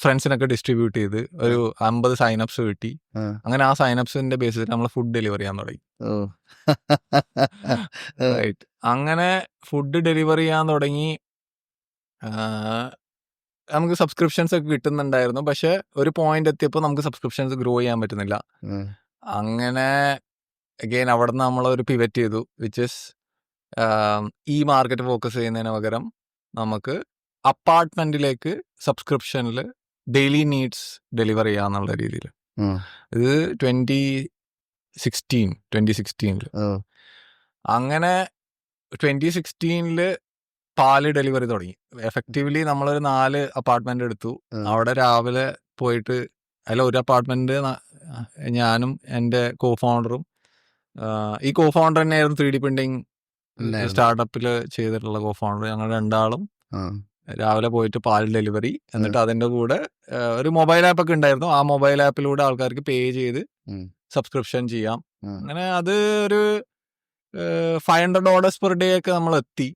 ഫ്രണ്ട്സിനൊക്കെ ഡിസ്ട്രിബ്യൂട്ട് ചെയ്ത് ഒരു 50 സൈനപ്സ് കിട്ടി. അങ്ങനെ ആ സൈനപ്സിന്റെ ബേസിൽ നമ്മൾ ഫുഡ് ഡെലിവറി ചെയ്യാൻ തുടങ്ങി. റൈറ്റ്. അങ്ങനെ ഫുഡ് ഡെലിവറി ചെയ്യാൻ തുടങ്ങി. നമുക്ക് സബ്സ്ക്രിപ്ഷൻസ് ഒക്കെ കിട്ടുന്നുണ്ടായിരുന്നു. പക്ഷെ ഒരു പോയിന്റ് എത്തിയപ്പോൾ നമുക്ക് സബ്സ്ക്രിപ്ഷൻസ് ഗ്രോ ചെയ്യാൻ പറ്റുന്നില്ല. അങ്ങനെ അഗെയിൻ അവിടെ നിന്ന് നമ്മളൊരു പിവറ്റ് ചെയ്തു, വിച്ച് ഇസ് ഈ മാർക്കറ്റ് ഫോക്കസ് ചെയ്യുന്നതിന് പകരം നമുക്ക് അപ്പാർട്ട്മെന്റിലേക്ക് സബ്സ്ക്രിപ്ഷനിൽ ഡെയിലി നീഡ്സ് ഡെലിവർ ചെയ്യാന്നുള്ള രീതിയിൽ. ഇത് 2016 അങ്ങനെ 2016 പാല് ഡെലിവറി തുടങ്ങി. എഫക്റ്റീവ്ലി നമ്മളൊരു 4 അപ്പാർട്ട്മെന്റ് എടുത്തു. അവിടെ രാവിലെ പോയിട്ട് അതിൽ ഒരു അപ്പാർട്ട്മെന്റ് ഞാനും എൻ്റെ കോ-ഫൗണ്ടറും, ഈ കോ-ഫൗണ്ടർ തന്നെയായിരുന്നു 3D പ്രിന്റിങ് സ്റ്റാർട്ടപ്പിൽ ചെയ്തിട്ടുള്ള കോ-ഫൗണ്ടർ. ഞങ്ങൾ രണ്ടാളും രാവിലെ പോയിട്ട് പാൽ ഡെലിവറി, എന്നിട്ട് അതിന്റെ കൂടെ ഒരു മൊബൈൽ ആപ്പ് ഒക്കെ ഉണ്ടായിരുന്നു. ആ മൊബൈൽ ആപ്പിലൂടെ ആൾക്കാർക്ക് പേ ചെയ്ത് സബ്സ്ക്രിപ്ഷൻ ചെയ്യാം. അങ്ങനെ അത് ഒരു $500 പെർ ഡേ ഒക്കെ നമ്മൾ എത്തി.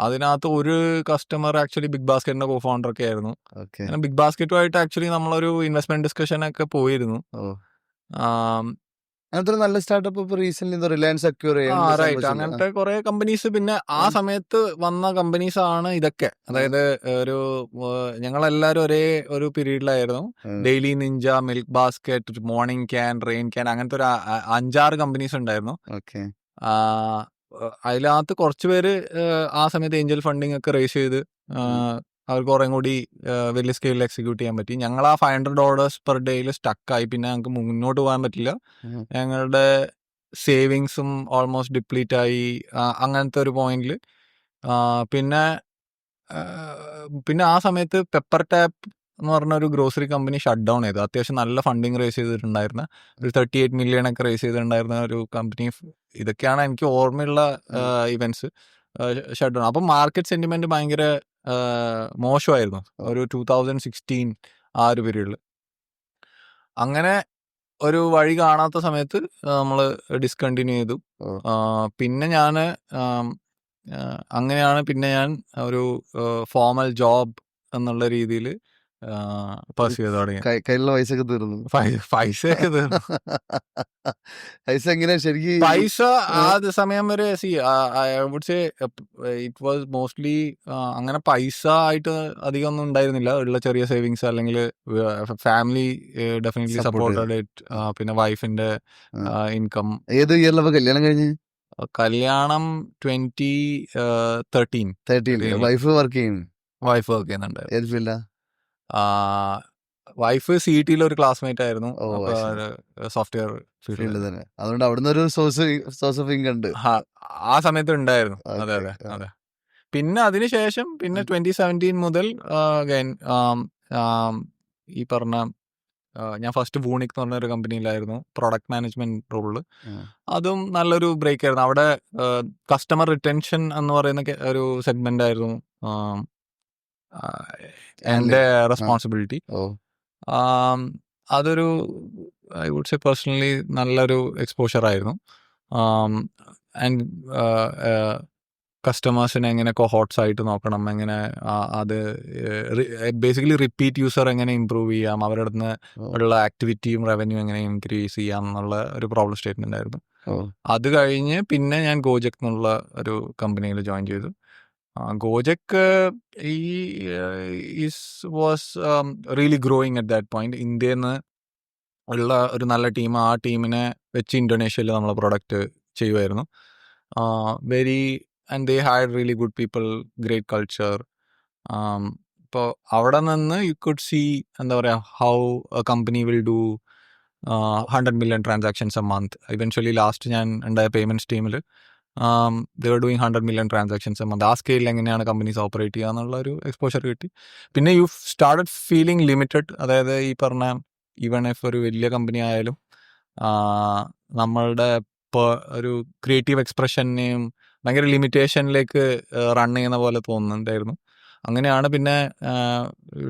അതിനകത്ത് ഒരു കസ്റ്റമർ ആക്ച്വലി ബിഗ് ബാസ്കറ്റിന്റെ കോ-ഫൗണ്ടർ ഒക്കെ ആയിരുന്നു. അങ്ങനെ ബിഗ് ബാസ്കറ്റുമായിട്ട് ആക്ച്വലി നമ്മളൊരു ഇൻവെസ്റ്റ്മെന്റ് ഡിസ്കഷൻ ഒക്കെ പോയിരുന്നു. നല്ല startup recent Reliance acquire, right, അങ്ങനത്തെ കുറെ കമ്പനീസ്. പിന്നെ ആ സമയത്ത് വന്ന കമ്പനീസ് ആണ് ഇതൊക്കെ. അതായത് ഒരു ഞങ്ങളെല്ലാരും ഒരേ ഒരു പീരീഡിലായിരുന്നു. Daily Ninja, milk basket, morning can, rain can, അങ്ങനത്തെ ഒരു 5-6 കമ്പനീസ് ഉണ്ടായിരുന്നു. അതിനകത്ത് കുറച്ച് പേര് ആ സമയത്ത് ഏഞ്ചൽ ഫണ്ടിങ് ഒക്കെ റേസ് ചെയ്ത് അവർക്ക് കുറേ കൂടി വലിയ സ്കെയിലിൽ എക്സിക്യൂട്ട് ചെയ്യാൻ പറ്റി. ഞങ്ങൾ ആ $500 പെർ ഡേയിൽ സ്റ്റക്കായി. പിന്നെ ഞങ്ങൾക്ക് മുന്നോട്ട് പോകാൻ പറ്റില്ല. ഞങ്ങളുടെ സേവിങ്സും ഓൾമോസ്റ്റ് ഡിപ്ലീറ്റ് ആയി. അങ്ങനത്തെ ഒരു പോയിന്റിൽ പിന്നെ ആ സമയത്ത് പെപ്പർ ടാപ്പ് എന്ന് പറഞ്ഞ ഒരു ഗ്രോസറി കമ്പനി ഷട്ട് ഡൗൺ ചെയ്തു. അത്യാവശ്യം നല്ല ഫണ്ടിങ് റേസ് ചെയ്തിട്ടുണ്ടായിരുന്ന ഒരു 38 മില്യൺ ഒക്കെ റേസ് ചെയ്തിട്ടുണ്ടായിരുന്ന ഒരു കമ്പനി. ഇതൊക്കെയാണ് എനിക്ക് ഓർമ്മയുള്ള ഇവന്റ്സ്. Shut down. അപ്പം മാർക്കറ്റ് സെന്റിമെന്റ് ഭയങ്കര മോശമായിരുന്നു ഒരു 2016 ആ ഒരു പീരീഡിൽ. അങ്ങനെ ഒരു വഴി കാണാത്ത സമയത്ത് നമ്മൾ ഡിസ്കണ്ടിന്യൂ ചെയ്തു. പിന്നെ അങ്ങനെയാണ് പിന്നെ ഞാൻ ഒരു ഫോർമൽ ജോബ് എന്നുള്ള രീതിയിൽ പർസ്യൂ ചെയ്ത് തുടങ്ങി. കയ്യിലുള്ള പൈസയൊക്കെ തീർന്നു. പൈസയൊക്കെ തീർന്നു. പൈസ എങ്ങനെയാ ശരിക്കും? പൈസ ആ സമയം വരെ ഇറ്റ് വാസ് മോസ്റ്റ്ലി അങ്ങനെ പൈസ ആയിട്ട് അധികം ഒന്നും ഉണ്ടായിരുന്നില്ല. ഉള്ള ചെറിയ സേവിങ്സ്, അല്ലെങ്കിൽ ഫാമിലി ഡെഫിനറ്റ്ലി സപ്പോർട്ടഡ് ഇറ്റ്. പിന്നെ വൈഫിന്റെ ഇൻകം. ഏത് ഇയറിലപ്പോ കല്യാണം കഴിഞ്ഞ്? കല്യാണം 2013. വൈഫ് വർക്ക് ചെയ്യുന്നു? വൈഫ് വർക്ക് ചെയ്യുന്നുണ്ട്. ഏത് ഫീൽഡാ? വൈഫ് CET ഒരു ക്ലാസ്മേറ്റ് ആയിരുന്നു. സോഫ്റ്റ്വെയർ ഫീൽഡ് തന്നെ. അതുകൊണ്ട് അവിടുന്ന് ഒരു സോഴ്സ് ഓഫ് ഇൻകം ഉണ്ട് ആ സമയത്ത് ഉണ്ടായിരുന്നു. അതെ. പിന്നെ അതിനുശേഷം 2017 മുതൽ ഈ പറഞ്ഞ ഞാൻ ഫസ്റ്റ് വൂണിക് എന്ന് പറഞ്ഞ ഒരു കമ്പനിയിലായിരുന്നു പ്രൊഡക്റ്റ് മാനേജ്മെന്റ് റോളില്. അതും നല്ലൊരു ബ്രേക്ക് ആയിരുന്നു. അവിടെ കസ്റ്റമർ റിറ്റൻഷൻ എന്ന് പറയുന്ന ഒരു സെഗ്മെന്റ് ആയിരുന്നു എൻ്റെ റെസ്പോൺസിബിലിറ്റി. അതൊരു ഐ വുഡ് സേ പേഴ്സണലി നല്ലൊരു എക്സ്പോഷർ ആയിരുന്നു. ആൻഡ് കസ്റ്റമേഴ്സിനെ എങ്ങനെ കൊഹോട്ട്സ് ആയിട്ട് നോക്കണം, എങ്ങനെ അത് ബേസിക്കലി റിപ്പീറ്റ് യൂസർ എങ്ങനെ ഇമ്പ്രൂവ് ചെയ്യാം, അവരുടെ അടുത്ത് ഉള്ള ആക്ടിവിറ്റിയും റവന്യൂ എങ്ങനെ ഇൻക്രീസ് ചെയ്യാം എന്നുള്ള ഒരു പ്രോബ്ലം സ്റ്റേറ്റ്മെന്റ് ആയിരുന്നു. അത് കഴിഞ്ഞ് പിന്നെ ഞാൻ ഗോജെക് എന്നുള്ള ഒരു കമ്പനിയിൽ ജോയിൻ ചെയ്തു. Gojek was really growing at that point. ഇന്ത്യയിൽ നിന്ന് ഉള്ള ഒരു നല്ല ടീം, ആ ടീമിനെ വെച്ച് ഇന്തോനേഷ്യയിൽ നമ്മൾ പ്രൊഡക്റ്റ് ചെയ്യുമായിരുന്നു. And they had really good people, great culture. ഇപ്പോൾ അവിടെ നിന്ന് യു കുഡ് സീ എന്താ പറയുക, how A company will do 100 million transactions a month. Eventually last ഞാൻ ഉണ്ടായ പേയ്മെൻറ്റ്സ് ടീമിൽ ദേ were doing 100 million transactions a month. ആ സ്കെയിലിൽ എങ്ങനെയാണ് കമ്പനീസ് ഓപ്പറേറ്റ് ചെയ്യുക എന്നുള്ള ഒരു എക്സ്പോഷർ കിട്ടി. പിന്നെ യു സ്റ്റാർട്ടഡ് ഫീലിംഗ് ലിമിറ്റഡ്. അതായത് ഈ പറഞ്ഞ ഈവൺ ഇഫ് ഒരു വലിയ കമ്പനി ആയാലും നമ്മളുടെ ഒരു ക്രിയേറ്റീവ് എക്സ്പ്രഷനെയും ഭയങ്കര ലിമിറ്റേഷനിലേക്ക് റൺ ചെയ്യുന്ന പോലെ തോന്നുന്നുണ്ടായിരുന്നു. അങ്ങനെയാണ് പിന്നെ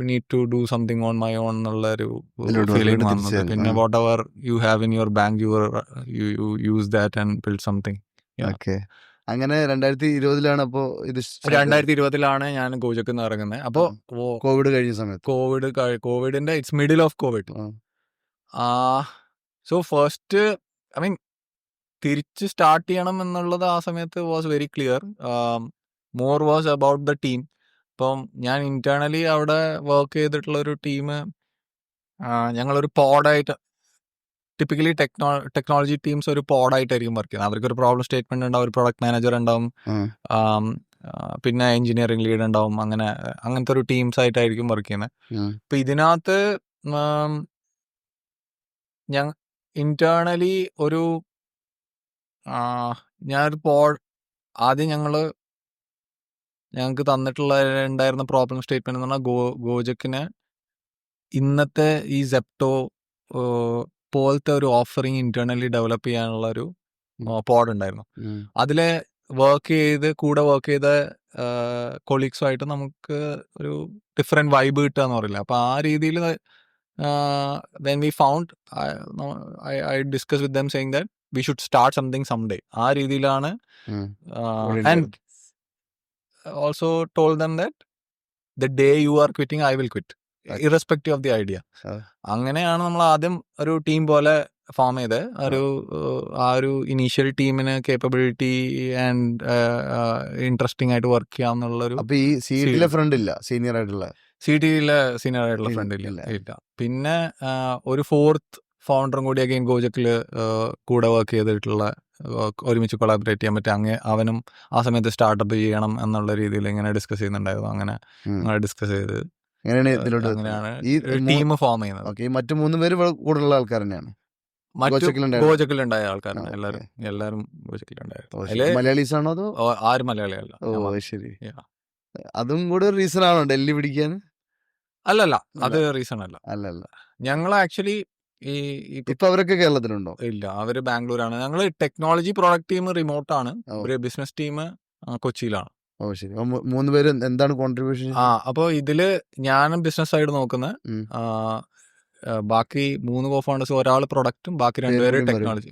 need to do something on my own എന്നുള്ള ഒരു ഫീലിംഗ് വന്നത്. പിന്നെ whatever you have in your bank you use that and build something. അങ്ങനെ 2020 അപ്പോ ഇത് 2020 ഞാൻ ഗോജെക് എന്ന് ഇറങ്ങുന്നത്. അപ്പോൾ കോവിഡ് കഴിഞ്ഞ സമയത്ത്, കോവിഡിന്റെ it's middle of Covid. So first I mean തിരിച്ച് സ്റ്റാർട്ട് ചെയ്യണം എന്നുള്ളത് ആ സമയത്ത് was very clear. More was about the team. ഇപ്പം ഞാൻ ഇന്റേണലി അവിടെ വർക്ക് ചെയ്തിട്ടുള്ള ഒരു ടീം, ഞങ്ങളൊരു പോഡായിട്ട്, ടിപ്പിക്കലി ടെക്നോളജി ടീംസ് ഒരു പോഡായിട്ടായിരിക്കും വർക്ക് ചെയ്യുന്നത്. അവർക്കൊരു പ്രോബ്ലം സ്റ്റേറ്റ്മെന്റ് ഉണ്ടാവും, ഒരു പ്രൊഡക്ട് മാനേജർ ഉണ്ടാവും, പിന്നെ എഞ്ചിനീയറിംഗ് ലീഡ് ഉണ്ടാവും. അങ്ങനത്തെ ഒരു ടീംസ് ആയിട്ടായിരിക്കും വർക്ക് ചെയ്യുന്നത്. ഇപ്പൊ ഇതിനകത്ത് ഞാൻ ഇന്റേണലി ഒരു ഞാനൊരു ആദ്യം ഞങ്ങൾക്ക് ഉണ്ടായിരുന്ന പ്രോബ്ലം സ്റ്റേറ്റ്മെന്റ് എന്ന് പറഞ്ഞാൽ ഗോജെക്കിന് ഇന്നത്തെ ഈ സെപ്റ്റോ പോലത്തെ ഒരു ഓഫറിങ് ഇന്റേണലി ഡെവലപ്പ് ചെയ്യാനുള്ള ഒരു പോഡ് ഉണ്ടായിരുന്നു. അതിലെ കൂടെ വർക്ക് ചെയ്ത കൊളീഗ്സുമായിട്ട് നമുക്ക് ഒരു ഡിഫറെന്റ് വൈബ് കിട്ടുക എന്ന് പറയില്ല. അപ്പൊ ആ രീതിയിൽ then we found I discussed with them saying that we should start something someday. ആ രീതിയിലാണ് and also told them that the day you are quitting I will quit, irrespective of the idea. അങ്ങനെയാണ് നമ്മൾ ആദ്യം ഒരു team പോലെ form ചെയ്ത് ആ ഒരു ഇനീഷ്യൽ ടീമിന് കേപ്പബിലിറ്റി ആൻഡ് ഇൻട്രസ്റ്റിംഗ് ആയിട്ട് വർക്ക് ചെയ്യാന്നുള്ളൊരു. അപ്പൊ ഈ സീറ്റിലെ ഫ്രണ്ട് ഇല്ല, സീനിയർ ആയിട്ടുള്ള ഫ്രണ്ട് ഇല്ല. പിന്നെ ഒരു ഫോർത്ത് ഫൗണ്ടറും കൂടി അഗൈൻ ഗോജെക്കില് കൂടെ വർക്ക് ചെയ്തിട്ടുള്ള, ഒരുമിച്ച് കൊളാബറേറ്റ് ചെയ്യാൻ പറ്റും. അവനും ആ സമയത്ത് സ്റ്റാർട്ടപ്പ് ചെയ്യണം എന്നുള്ള രീതിയിൽ ഇങ്ങനെ ഡിസ്കസ് ചെയ്യുന്നുണ്ടായിരുന്നു. അങ്ങനെ ഡിസ്കസ് ചെയ്ത് അങ്ങനെയാണ് ഈ ടീം ഫോം ചെയ്യുന്നത്. മറ്റു 3 പേര് കൂടുതലുള്ള ആൾക്കാർ തന്നെയാണ് ഗോജെക്കിലുണ്ടായ ആൾക്കാരാണ് എല്ലാരും ഗോജെക്കിലുണ്ടായിരുന്നു. മലയാളീസ് ആണോ അതോ? ആരും മലയാളിയല്ല. ശരി. അതും കൂടെ റീസൺ ആണോ ഡൽഹി പിടിക്കാൻ? അല്ലല്ല, അത് റീസൺ അല്ല. ഞങ്ങൾ ആക്ച്വലി ഇപ്പൊ അവരൊക്കെ കേരളത്തിലുണ്ടോ? ഇല്ല, അവര് ബാംഗ്ലൂരാണ്. ഞങ്ങൾ ടെക്നോളജി പ്രോഡക്റ്റ് ടീം റിമോട്ടാണ്, ബിസിനസ് ടീം കൊച്ചിയിലാണ്. ശരി. 3 പേര് എന്താണ് കോൺട്രിബ്യൂഷൻ? അപ്പൊ ഇതില് ഞാനും ബിസിനസ് സൈഡ് നോക്കുന്നത്, ബാക്കി 3 കോഫൗണ്ടേഴ്സ്, ഒരാൾ പ്രൊഡക്റ്റും ബാക്കി 2 പേര് ടെക്നോളജി.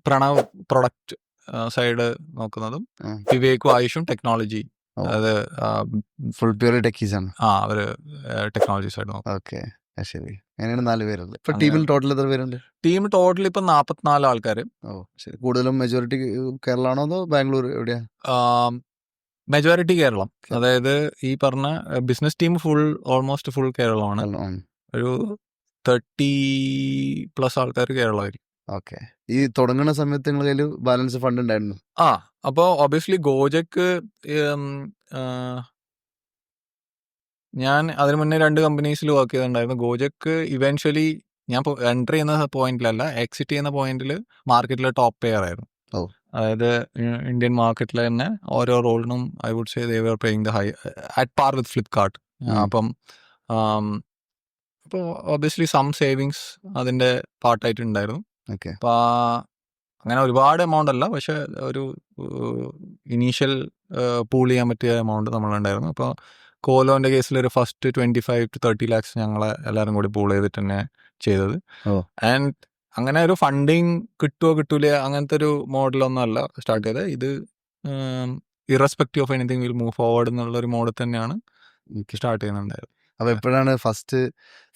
പ്രണവ് പ്രൊഡക്റ്റ് സൈഡ് നോക്കുന്നതും വിവേകും ആയുഷും ടെക്നോളജി. അത് ഫുൾ പ്യൂർ ടെക്കീസ് ആണ്. അവര് ടെക്നോളജി സൈഡ് നോക്കും. ഓക്കെ, ശരി. അങ്ങനെയാണ് 4 പേരുള്ളത്. ഇപ്പൊ ടീമിൽ ടോട്ടൽ എത്ര പേരുണ്ട്? ടീം ടോട്ടൽ ഇപ്പൊ 44 ആൾക്കാർ. ശരി. കൂടുതലും മെജോറിറ്റി കേരള ആണോ അതോ ബാംഗ്ലൂർ എവിടെയാ? മെജോറിറ്റി കേരളം. അതായത് ഈ പറഞ്ഞ ബിസിനസ് ടീം ഓൾമോസ്റ്റ് ഫുൾ കേരളമാണ്. ഒരു 30+ ആൾക്കാർ കേരളമായിരിക്കും. ഓക്കെ. ഈ തുടങ്ങുന്ന സമയത്ത് നിങ്ങളുടെ കയ്യിൽ ബാലൻസ് ഫണ്ട് ഉണ്ടായിരുന്നു? അപ്പോൾ ഒബിയസ്ലി ഗോജെക്ക്, ഞാൻ അതിന് മുന്നേ 2 കമ്പനീസിൽ വർക്ക് ചെയ്തിട്ടുണ്ടായിരുന്നു. ഗോജെക്ക് ഇവൻച്വലി ഞാൻ എൻട്രി ചെയ്യുന്ന പോയിന്റിലല്ല, എക്സിറ്റ് ചെയ്യുന്ന പോയിന്റിൽ മാർക്കറ്റിലെ ടോപ്പ് പെയർ ആയിരുന്നു. അതായത് ഇന്ത്യൻ മാർക്കറ്റിൽ തന്നെ ഓരോ റോളിനും I would say they were paying the high at par with Flipkart. അപ്പോൾ ഒബിയസ്ലി സം സേവിങ്സ് അതിന്റെ പാർട്ടായിട്ടുണ്ടായിരുന്നു. അപ്പോൾ അങ്ങനെ ഒരുപാട് എമൗണ്ട് അല്ല, പക്ഷെ ഒരു ഇനീഷ്യൽ പൂൾ ചെയ്യാൻ പറ്റിയ എമൗണ്ട് നമ്മളുണ്ടായിരുന്നു. അപ്പോൾ കോലോന്റെ കേസിൽ ഒരു ഫസ്റ്റ് 25 to 30 lakhs ഞങ്ങളെ എല്ലാവരും കൂടി പൂൾ ചെയ്തിട്ട് തന്നെ ചെയ്തത്. ആൻഡ് അങ്ങനെ ഒരു ഫണ്ടിങ് കിട്ടുമോ കിട്ടൂല അങ്ങനത്തെ ഒരു മോഡലൊന്നും അല്ല സ്റ്റാർട്ട് ചെയ്തത്. Irrespective of anything will move forward എന്നുള്ള ഒരു മോഡിൽ തന്നെയാണ് സ്റ്റാർട്ട് ചെയ്യുന്നുണ്ടായത്. അപ്പൊ എപ്പോഴാണ് ഫസ്റ്റ്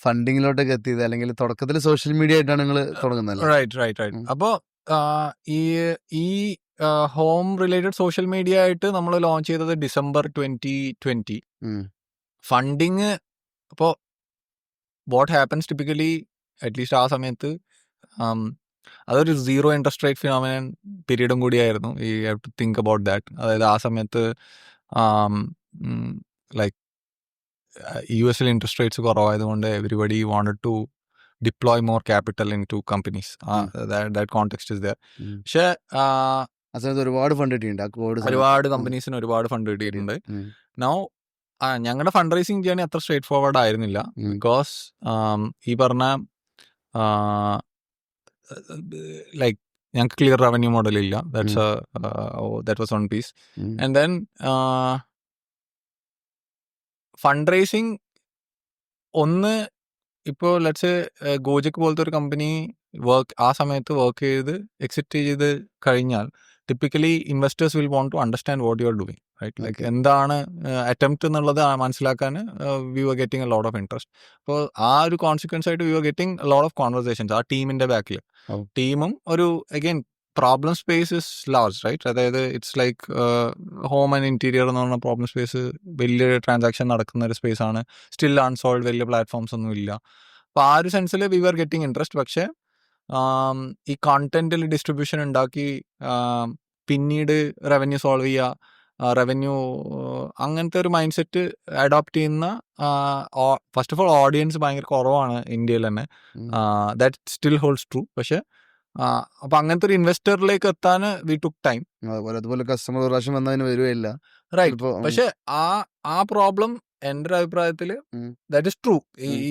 ഫണ്ടിങ്ങിലോട്ടൊക്കെ എത്തിയത്, അല്ലെങ്കിൽ തുടക്കത്തിൽ സോഷ്യൽ മീഡിയ ആയിട്ടാണ് നിങ്ങൾ തുടങ്ങുന്നത്? റൈറ്റ്. അപ്പോൾ ഈ ഹോം റിലേറ്റഡ് സോഷ്യൽ മീഡിയ ആയിട്ട് നമ്മൾ ലോഞ്ച് ചെയ്തത് December 2020. ഫണ്ടിങ് അപ്പോൾ വാട്ട് ഹാപ്പൻസ് ടിപ്പിക്കലി അറ്റ്ലീസ്റ്റ് ആ സമയത്ത് അതൊരു സീറോ ഇൻട്രസ്റ്റ് റേറ്റ് ഫിനോമിനൻ പീരീഡും കൂടിയായിരുന്നു. ഈ have to think about that. അതായത് ആ സമയത്ത് ലൈക്ക് US-ൽ ഇൻട്രസ്റ്റ് റേറ്റ്സ് കുറവായതുകൊണ്ട് everybody wanted to deploy more capital in to companies. That context is there. പക്ഷേ ഒരുപാട് ഫണ്ട് കിട്ടിയിട്ടുണ്ട്, ഒരുപാട് കമ്പനീസിന് ഒരുപാട് ഫണ്ട് കിട്ടിയിട്ടുണ്ട്. നൗ ഞങ്ങളുടെ ഫണ്ട് റൈസിങ് ജേണി അത്ര സ്ട്രേറ്റ് ഫോർവേഡ് ആയിരുന്നില്ല. ബിക്കോസ് ഈ പറഞ്ഞ ലൈക്ക് ഞങ്ങൾക്ക് ക്ലിയർ റവന്യൂ മോഡൽ ഇല്ല. That was one piece. And then fund raising ഒന്ന് ഇപ്പോൾ ലെറ്റ്സ് ഗോജക് പോലത്തെ ഒരു കമ്പനി ആ സമയത്ത് വർക്ക് ചെയ്ത് എക്സിറ്റ് ചെയ്ത് കഴിഞ്ഞാൽ typically investors will want to understand what you are doing, right? Like എന്താണ് അറ്റംപ്റ്റ് എന്നുള്ളത് മനസ്സിലാക്കാൻ we are getting a lot of interest. അപ്പോൾ ആ ഒരു കോൺസിക്വൻസ് ആയിട്ട് we are getting a lot of conversations ആ ടീമിന്റെ ബാക്കിൽ. ടീമും ഒരു again problem space is large, right? അതായത് it's like home and interior എന്ന് പറഞ്ഞ പ്രോബ്ലം സ്പേസ് വലിയ ട്രാൻസാക്ഷൻ നടക്കുന്ന ഒരു സ്പേസ് ആണ്. സ്റ്റിൽ അൺസോൾവ്, വലിയ പ്ലാറ്റ്ഫോംസ് ഒന്നും ഇല്ല. അപ്പോൾ ആ ഒരു സെൻസിൽ വി ആർ ഗെറ്റിംഗ് ഇൻട്രസ്റ്റ്. പക്ഷേ ഈ കോണ്ടന്റിൽ ഡിസ്ട്രിബ്യൂഷൻ ഉണ്ടാക്കി പിന്നീട് റവന്യൂ സോൾവ് ചെയ്യുക, റവന്യൂ അങ്ങനത്തെ ഒരു മൈൻഡ് സെറ്റ് അഡോപ്റ്റ് ചെയ്യുന്ന ഫസ്റ്റ് ഓഫ് ഓൾ ഓഡിയൻസ് ഭയങ്കര കുറവാണ് ഇന്ത്യയിൽ തന്നെ. That still holds true. പക്ഷെ അപ്പൊ അങ്ങനത്തെ ഒരു ഇൻവെസ്റ്ററിലേക്ക് എത്താൻ വി ടുക്ക് ടൈം. അതുപോലെ കസ്റ്റമർ ഒരു പ്രാവശ്യം വന്നതിന് വരുകയില്ല, റൈറ്റ്? പക്ഷെ ആ പ്രോബ്ലം എൻ്റെ ഒരു അഭിപ്രായത്തിൽ ദാറ്റ് ഇസ് ട്രൂ.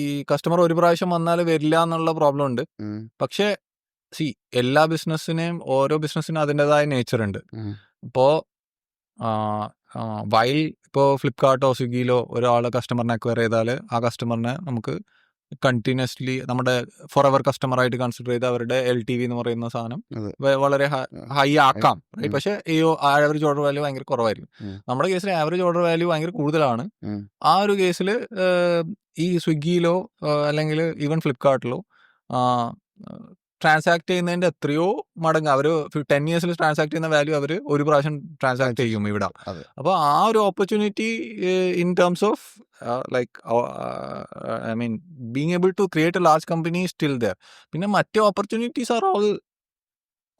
ഈ കസ്റ്റമർ ഒരു പ്രാവശ്യം വന്നാൽ വരില്ല എന്നുള്ള പ്രോബ്ലം ഉണ്ട്. പക്ഷെ എല്ലാ ബിസിനസ്സിനെയും ഓരോ ബിസിനസ്സിനും അതിൻ്റെതായ നേച്ചർ ഉണ്ട്. ഇപ്പോൾ വൈൽ ഇപ്പോൾ ഫ്ലിപ്കാർട്ടോ സ്വിഗ്ഗിയിലോ ഒരാളെ കസ്റ്റമറിനെ അക്വയർ ചെയ്താൽ ആ കസ്റ്റമറിനെ നമുക്ക് കണ്ടിന്യൂസ്ലി നമ്മുടെ ഫോർ എവർ കസ്റ്റമർ ആയിട്ട് കൺസിഡർ ചെയ്ത് അവരുടെ LTV എന്ന് പറയുന്ന സാധനം വളരെ ഹൈ ആക്കാം, റൈറ്റ്? പക്ഷേ ഈ ആവറേജ് ഓർഡർ വാല്യൂ ഭയങ്കര കുറവായിരിക്കും. നമ്മുടെ കേസിൽ ആവറേജ് ഓർഡർ വാല്യൂ ഭയങ്കര കൂടുതലാണ്. ആ ഒരു കേസിൽ ഈ സ്വിഗ്ഗിയിലോ അല്ലെങ്കിൽ ഈവൻ ഫ്ലിപ്കാർട്ടിലോ ട്രാൻസാക്ട് ചെയ്യുന്നതിന്റെ എത്രയോ മടങ്ങ് അവർ 10 years ട്രാൻസാക്ട് ചെയ്യുന്ന വാല്യൂ അവർ ഒരു പ്രാവശ്യം ട്രാൻസാക്ട് ചെയ്യും ഇവിടെ. അപ്പോൾ ആ ഒരു opportunity in terms of like I mean being able to create a large company still there. പിന്നെ മറ്റേ opportunities are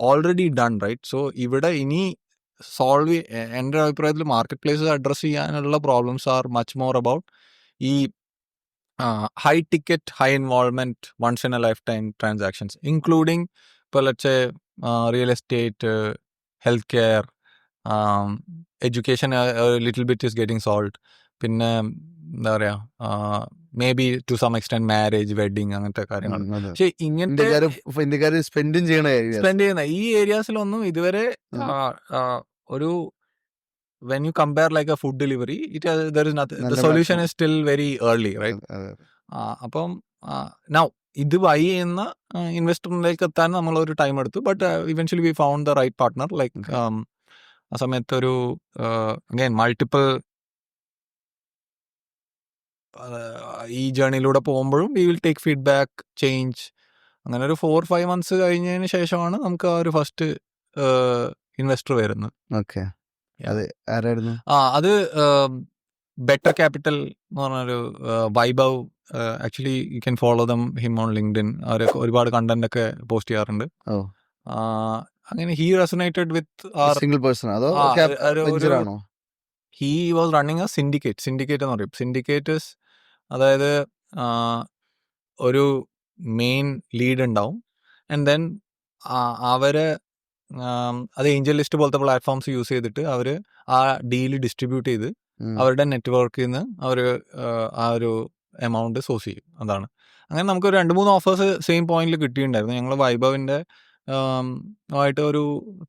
already done, right? So ഇവിടെ ഇനി സോൾവ് എൻ്റെ അഭിപ്രായത്തിൽ മാർക്കറ്റ് പ്ലേസസ് അഡ്രസ് ചെയ്യാനുള്ള problems are much more about ഈ high ticket, high involvement, once in a lifetime transactions, including, let's say, real estate, healthcare, education, a little bit is getting solved. പിന്നെ എന്താ പറയാ, maybe to some extent marriage, wedding, അങ്ങനത്തെ കാര്യങ്ങൾ. പക്ഷെ ഇങ്ങനത്തെ spend ചെയ്യുന്ന ഈ ഏരിയാസിലൊന്നും ഇതുവരെ ഒരു when you compare like a food delivery, there is nothing, the solution is still very early, right? അപ്പം now ഇത് ബൈ ചെയ്യുന്ന ഇൻവെസ്റ്ററിലേക്ക് എത്താൻ നമ്മളൊരു ടൈം എടുത്തു. But eventually we found the right partner. Like ആ സമയത്ത് ഒരു അഗൈൻ മൾട്ടിപ്പിൾ ഈ ജേർണിയിലൂടെ പോകുമ്പോഴും we will take feedback, change. അങ്ങനെ ഒരു 4-5 months കഴിഞ്ഞതിന് ശേഷമാണ് നമുക്ക് ആ ഒരു ഫസ്റ്റ് ഇൻവെസ്റ്റർ വരുന്നത്. ഓക്കെ, ആരായിരുന്നു? അത് ബെറ്റർ ക്യാപിറ്റൽ എന്ന് പറഞ്ഞൊരു Vaibhav. Actually you can follow him on LinkedIn. അവർ ഒരുപാട് കണ്ടന്റ് ഒക്കെ പോസ്റ്റ് ചെയ്യാറുണ്ട്. അങ്ങനെ he resonated with single person അതോ ആണോ? He was running a syndicate എന്ന് പറയും. സിൻഡിക്കേറ്റേഴ്സ് അതായത് ഒരു മെയിൻ ലീഡ് ഉണ്ടാവും, ആൻഡ് ദെൻ അവരെ അത് ഏഞ്ചൽ ലിസ്റ്റ് പോലത്തെ പ്ലാറ്റ്ഫോംസ് യൂസ് ചെയ്തിട്ട് അവർ ആ ഡീല് ഡിസ്ട്രിബ്യൂട്ട് ചെയ്ത് അവരുടെ നെറ്റ്വർക്കിൽ നിന്ന് അവർ ആ ഒരു എമൗണ്ട് സോഴ്സ് ചെയ്യും. അതാണ്. അങ്ങനെ നമുക്ക് 2-3 ഓഫേഴ്സ് സെയിം പോയിന്റിൽ കിട്ടിയിട്ടുണ്ടായിരുന്നു. ഞങ്ങൾ വൈഭവിൻ്റെ ആയിട്ട് ഒരു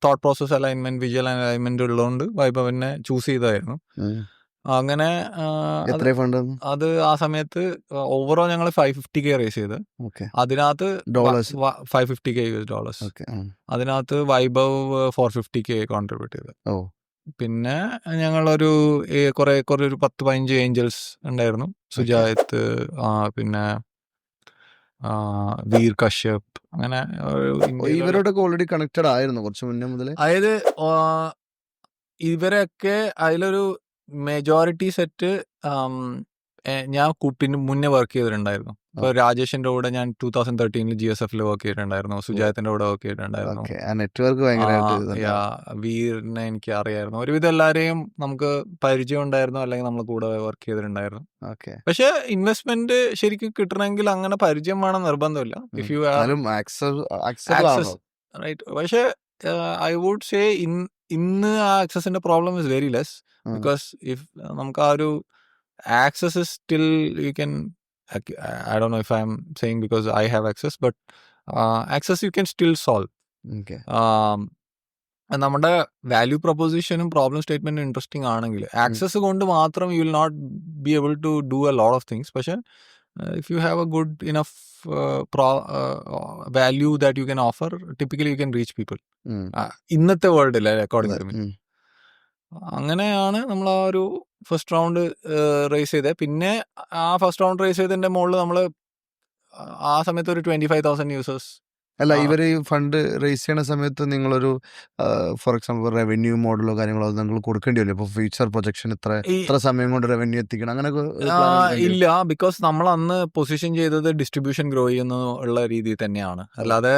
thought process alignment, visual alignment ഉള്ളതുകൊണ്ട് വൈഭവിനെ ചൂസ് ചെയ്തായിരുന്നു. അങ്ങനെ അത് ആ സമയത്ത് ഓവറോൾ ഞങ്ങൾ $550K റേസ് ചെയ്ത്, അതിനകത്ത് $550K US. അതിനകത്ത് വൈഭവ് $450K കോൺട്രിബ്യൂട്ട് ചെയ്ത്. പിന്നെ ഞങ്ങളൊരു കുറെ ഒരു 10-15 ഏഞ്ചൽസ് ഉണ്ടായിരുന്നു. സുജായത്ത്, പിന്നെ വീർ കശ്യപ്, അങ്ങനെ ഇന്ത്യയിലുള്ള ഇവരോടൊക്കെ ഓൾറെഡി കണക്റ്റഡ് ആയിരുന്നു കുറച്ച് മുന്നേ മുതലേ. അതായത് ഇവരൊക്കെ അതിലൊരു മെജോറിറ്റി സെറ്റ് ഞാൻ പിന്നെ മുന്നേ വർക്ക് ചെയ്തിട്ടുണ്ടായിരുന്നു. ഇപ്പൊ രാജേഷിന്റെ കൂടെ ഞാൻ 2013 GSF വർക്ക് ചെയ്തിട്ടുണ്ടായിരുന്നു. സുജായത്തിന്റെ കൂടെ വർക്ക് ചെയ്തിട്ടുണ്ടായിരുന്നു. ഓക്കെ, ആ നെറ്റ്വർക്ക് ഭയങ്കരമായിട്ട് വീറിനെ എനിക്ക് അറിയായിരുന്നു. ഒരുവിധം എല്ലാരെയും നമുക്ക് പരിചയം ഉണ്ടായിരുന്നു, അല്ലെങ്കിൽ നമ്മൾ കൂടെ വർക്ക് ചെയ്തിട്ടുണ്ടായിരുന്നു. ഓക്കെ, പക്ഷെ ഇൻവെസ്റ്റ്മെന്റ് ശരിക്കും കിട്ടണമെങ്കിൽ അങ്ങനെ പരിചയം വേണം നിർബന്ധമില്ല. If you access right. പക്ഷെ ഐ വുഡ് സേ ഇന്ന് ആ ആക്സസിന്റെ problem is very less. Because if നമുക്ക് ആ ഒരു access is still you can, I don't know if I'm saying because I have access, but access you can still solve. നമ്മുടെ value പ്രൊപ്പോസിഷനും problem സ്റ്റേറ്റ്മെന്റും interesting ആണെങ്കിൽ ആക്സസ് കൊണ്ട് മാത്രം you will not be able to do a lot of things. പക്ഷെ if you have a good enough value that you can offer, typically you can reach people ഇന്നത്തെ വേൾഡിൽ, according to me. അങ്ങനെയാണ് നമ്മൾ ആ ഒരു first round raise ചെയ്തത്. പിന്നെ ആ ഫസ്റ്റ് റൗണ്ട് റേസ് ചെയ്തതിന്റെ മുകളിൽ നമ്മൾ ആ സമയത്ത് ഒരു 25,000 യൂസേഴ്സ്. അല്ല, ഇവർ ഈ ഫണ്ട് റേസ് ചെയ്യുന്ന സമയത്ത് നിങ്ങളൊരു ഫോർ എക്സാമ്പിൾ റവന്യൂ മോഡലോ കാര്യങ്ങളോ നിങ്ങൾ കൊടുക്കേണ്ടി വരും? ഇപ്പോൾ ഫ്യൂച്ചർ പ്രൊജക്ഷൻ ഇത്ര സമയം കൊണ്ട് റവന്യൂ എത്തിക്കണം അങ്ങനെയൊക്കെ ഇല്ല. ബിക്കോസ് നമ്മൾ അന്ന് പൊസിഷൻ ചെയ്തത് ഡിസ്ട്രിബ്യൂഷൻ ഗ്രോ ചെയ്യുന്ന ഉള്ള രീതിയിൽ തന്നെയാണ്. അല്ലാതെ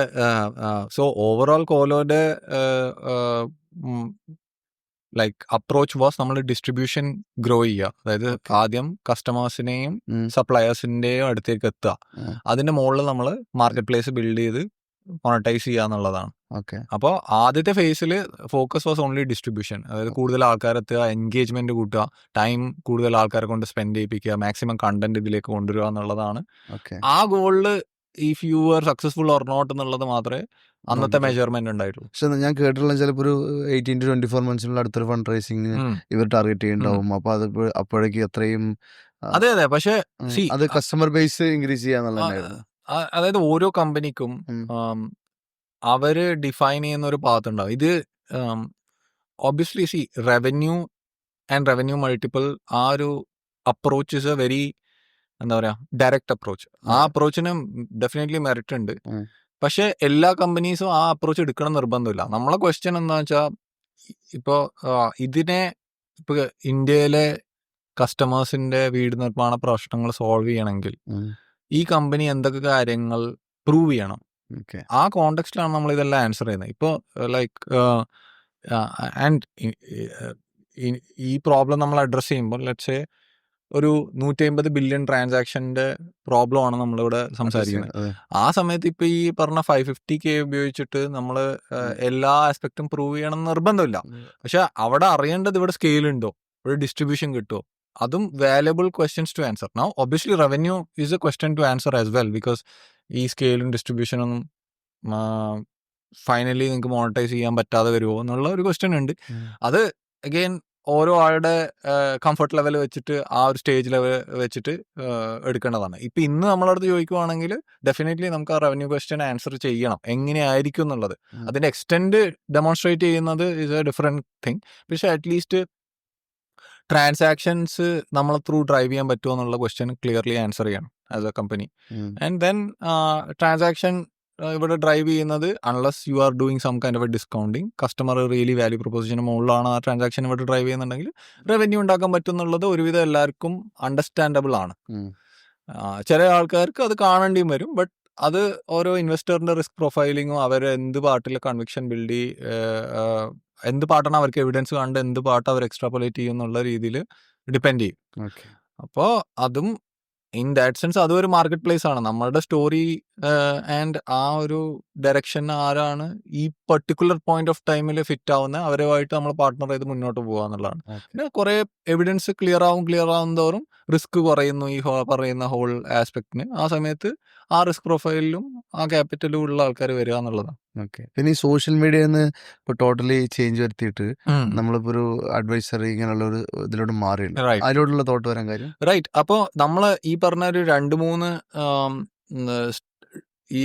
സോ ഓവറോൾ കോലോയുടെ ലൈക്ക് അപ്രോച്ച് വാസ് നമ്മൾ ഡിസ്ട്രിബ്യൂഷൻ ഗ്രോ ചെയ്യുക. അതായത് ആദ്യം കസ്റ്റമേഴ്സിനെയും സപ്ലയേഴ്സിന്റെയും അടുത്തേക്ക് എത്തുക. അതിന്റെ മുകളിൽ നമ്മൾ മാർക്കറ്റ് പ്ലേസ് ബിൽഡ് ചെയ്ത് മോണറ്റൈസ് ചെയ്യുക എന്നുള്ളതാണ്. അപ്പോൾ ആദ്യത്തെ ഫേസിൽ ഫോക്കസ് വാസ് ഓൺലി ഡിസ്ട്രിബ്യൂഷൻ. അതായത് കൂടുതൽ ആൾക്കാരെത്തുക, എൻഗേജ്മെന്റ് കൂട്ടുക, ടൈം കൂടുതൽ ആൾക്കാരെ കൊണ്ട് സ്പെൻഡ് ചെയ്യിപ്പിക്കുക, മാക്സിമം കണ്ടന്റ് ഇതിലേക്ക് കൊണ്ടുവരിക എന്നുള്ളതാണ്. ആ ഗോളില് if you are successful or not എന്നുള്ളത് മാത്രമേ അന്നത്തെ മെഷർമെന്റ് ഉണ്ടായിട്ടുള്ളൂ. പക്ഷെ ഞാൻ കേട്ടിട്ടുള്ള ചിലപ്പോൾ ഒരു 18 to 24 monthസിനുള്ള അടുത്തൊരു ഫണ്ട് റൈസിങ് ഇവർ ടാർഗറ്റ് ചെയ്യുന്നുണ്ടാവും. അപ്പൊ അത് അപ്പോഴേക്ക് എത്രയും അതെ. പക്ഷെ അത് കസ്റ്റമർ ബേസ് ഇൻക്രീസ് ചെയ്യാന്നുള്ളതായിരുന്നു. അതായത് ഓരോ കമ്പനിക്കും അവര് ഡിഫൈൻ ചെയ്യുന്ന ഒരു പാത്ത് ഉണ്ടാവും. ഇത് obviously revenue and revenue multiple, ആ ഒരു അപ്രോച്ച് ഇസ് എ വെരി, എന്താ പറയാ, ഡയറക്റ്റ് അപ്രോച്ച്. ആ അപ്രോച്ചിന് ഡെഫിനറ്റ്ലി മെറിറ്റ് ഉണ്ട്. പക്ഷെ എല്ലാ കമ്പനീസും ആ അപ്രോച്ച് എടുക്കണം നിർബന്ധമില്ല. നമ്മളെ ക്വസ്റ്റ്യൻ എന്താ വെച്ചാൽ, ഇപ്പോ ഇതിനെ ഇപ്പൊ ഇന്ത്യയിലെ കസ്റ്റമേഴ്സിന്റെ വീട് നിർമ്മാണ പ്രശ്നങ്ങൾ സോൾവ് ചെയ്യണമെങ്കിൽ ഈ കമ്പനി എന്തൊക്കെ കാര്യങ്ങൾ പ്രൂവ് ചെയ്യണം, ആ കോണ്ടെക്സ്റ്റിലാണ് നമ്മൾ ഇതെല്ലാം ആൻസർ ചെയ്യുന്നത്. ഇപ്പോൾ ലൈക്ക് ആൻഡ് ഈ പ്രോബ്ലം നമ്മൾ അഡ്രസ് ചെയ്യുമ്പോൾ ലെറ്റ്സ് സേ ഒരു 150 ബില്യൺ ട്രാൻസാക്ഷന്റെ പ്രോബ്ലം ആണ് നമ്മളിവിടെ സംസാരിക്കുന്നത്. ആ സമയത്ത് ഇപ്പൊ ഈ പറഞ്ഞ 550K ഉപയോഗിച്ചിട്ട് നമ്മൾ എല്ലാ ആസ്പെക്റ്റും പ്രൂവ് ചെയ്യണം നിർബന്ധമില്ല. പക്ഷെ അവിടെ അറിയേണ്ടത് ഇവിടെ സ്കെയിൽ ഉണ്ടോ, ഇവിടെ ഡിസ്ട്രിബ്യൂഷൻ കിട്ടുമോ, അതും valuable questions to answer. Now obviously revenue is a question to answer as well, because ഈ സ്കെയിലും ഡിസ്ട്രിബ്യൂഷനൊന്നും ഫൈനലി നിങ്ങൾക്ക് മോണിറ്റൈസ് ചെയ്യാൻ പറ്റാതെ വരുമോ എന്നുള്ള ഒരു ക്വസ്റ്റ്യൻ ഉണ്ട്. അത് അഗെയിൻ ഓരോ ആളുടെ കംഫർട്ട് ലെവൽ വെച്ചിട്ട്, ആ ഒരു സ്റ്റേജ് ലെവൽ വെച്ചിട്ട് എടുക്കേണ്ടതാണ്. ഇപ്പം ഇന്ന് നമ്മളടുത്ത് ചോദിക്കുവാണെങ്കിൽ ഡെഫിനറ്റ്ലി നമുക്ക് ആ റവന്യൂ ക്വസ്റ്റ്യൻ ആൻസർ ചെയ്യണം, എങ്ങനെയായിരിക്കും എന്നുള്ളത്. അതിന്റെ എക്സ്റ്റെൻഡ് ഡെമോൺസ്ട്രേറ്റ് ചെയ്യുന്നത് ഇസ് എ ഡിഫറെന്റ് തിങ്. പക്ഷെ അറ്റ്ലീസ്റ്റ് ട്രാൻസാക്ഷൻസ് നമ്മൾ ത്രൂ ഡ്രൈവ് ചെയ്യാൻ പറ്റുമോ എന്നുള്ള ക്വസ്റ്റ്യൻ ക്ലിയർലി ആൻസർ ചെയ്യണം as a company. And then transaction ഇവിടെ ഡ്രൈവ് ചെയ്യുന്നത്, unless you are doing some kind of a discounting, customer really value പ്രൊപ്പോസിഷന് മുകളിലാണ് ആ ട്രാൻസാക്ഷൻ ഇവിടെ ഡ്രൈവ് ചെയ്യുന്നുണ്ടെങ്കിൽ റവന്യൂ ഉണ്ടാക്കാൻ പറ്റും എന്നുള്ളത് ഒരുവിധം എല്ലാവർക്കും അണ്ടർസ്റ്റാൻഡബിൾ ആണ്. ചില ആൾക്കാർക്ക് അത് കാണേണ്ടിയും വരും. ബട്ട് അത് ഓരോ ഇൻവെസ്റ്ററിന്റെ റിസ്ക് പ്രൊഫൈലിങ്ങും അവർ എന്ത് പാർട്ടിൽ കൺവിക്ഷൻ ബിൽഡ് എന്ത് പാട്ടാണ് അവർക്ക് എവിഡൻസ് കണ്ട് എന്ത് പാട്ട് അവർ എക്സ്ട്രാപൊലേറ്റ് ചെയ്യും എന്നുള്ള രീതിയിൽ ഡിപ്പെൻഡ് ചെയ്യും. അപ്പോൾ അതും ഇൻ ദാറ്റ് സെൻസ് അതും ഒരു മാർക്കറ്റ് പ്ലേസ് ആണ്. നമ്മളുടെ സ്റ്റോറി ആൻഡ് ആ ഒരു ഡയറക്ഷൻ ആരാണ് ഈ പെർട്ടിക്കുലർ പോയിന്റ് ഓഫ് ടൈമിൽ ഫിറ്റ് ആവുന്ന അവരുമായിട്ട് നമ്മൾ പാർട്ട്ണർ ചെയ്ത് മുന്നോട്ട് പോകുക എന്നുള്ളതാണ്. പിന്നെ കുറെ എവിഡൻസ് ക്ലിയർ ആവും തോറും റിസ്ക് കുറയുന്നു ഈ പറയുന്ന ഹോൾ ആസ്പെക്ടിന്. ആ സമയത്ത് ആ റിസ്ക് പ്രൊഫൈലിലും ആ ക്യാപിറ്റലും ഉള്ള ആൾക്കാർ വരിക എന്നുള്ളതാണ്. പിന്നെ ഈ സോഷ്യൽ മീഡിയന്ന് ഇപ്പൊ ടോട്ടലി ചേഞ്ച് വരുത്തിയിട്ട് നമ്മളിപ്പോ ഒരു അഡ്വൈസറി ഇങ്ങനെയുള്ള ഒരു ഇതിലോട്ട് മാറിയില്ല, അതിലോട്ടുള്ള തോട്ട് വരാൻ കാര്യം റൈറ്റ്. അപ്പോൾ നമ്മൾ ഈ പറഞ്ഞ ഒരു 2-3 ഈ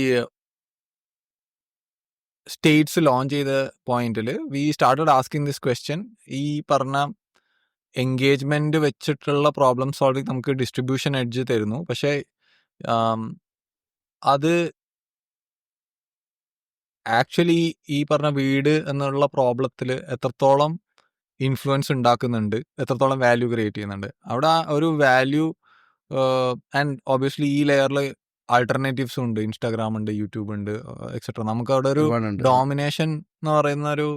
സ്റ്റേറ്റ്സ് ലോഞ്ച് ചെയ്ത പോയിന്റിൽ we started asking this question. ഈ പറഞ്ഞ എൻഗേജ്മെന്റ് വെച്ചിട്ടുള്ള പ്രോബ്ലം സോൾവിങ് നമുക്ക് ഡിസ്ട്രിബ്യൂഷൻ എഡ്ജ് തരുന്നു. പക്ഷേ അത് ആക്ച്വലി ഈ പറഞ്ഞ വീട് എന്നുള്ള പ്രോബ്ലത്തിൽ എത്രത്തോളം ഇൻഫ്ലുവൻസ് ഉണ്ടാക്കുന്നുണ്ട്, എത്രത്തോളം വാല്യൂ ക്രിയേറ്റ് ചെയ്യുന്നുണ്ട്. അവിടെ ഒരു വാല്യൂ ആൻഡ് ഒബ്വിയസ്ലി ഈ ലെയറിൽ ആൾട്ടർനേറ്റീവ്സും ഉണ്ട്. ഇൻസ്റ്റാഗ്രാം ഉണ്ട്, യൂട്യൂബ് ഉണ്ട്, എക്സെട്ര. നമുക്ക് അവിടെ ഒരു ഡോമിനേഷൻ എന്ന് പറയുന്ന ഒരു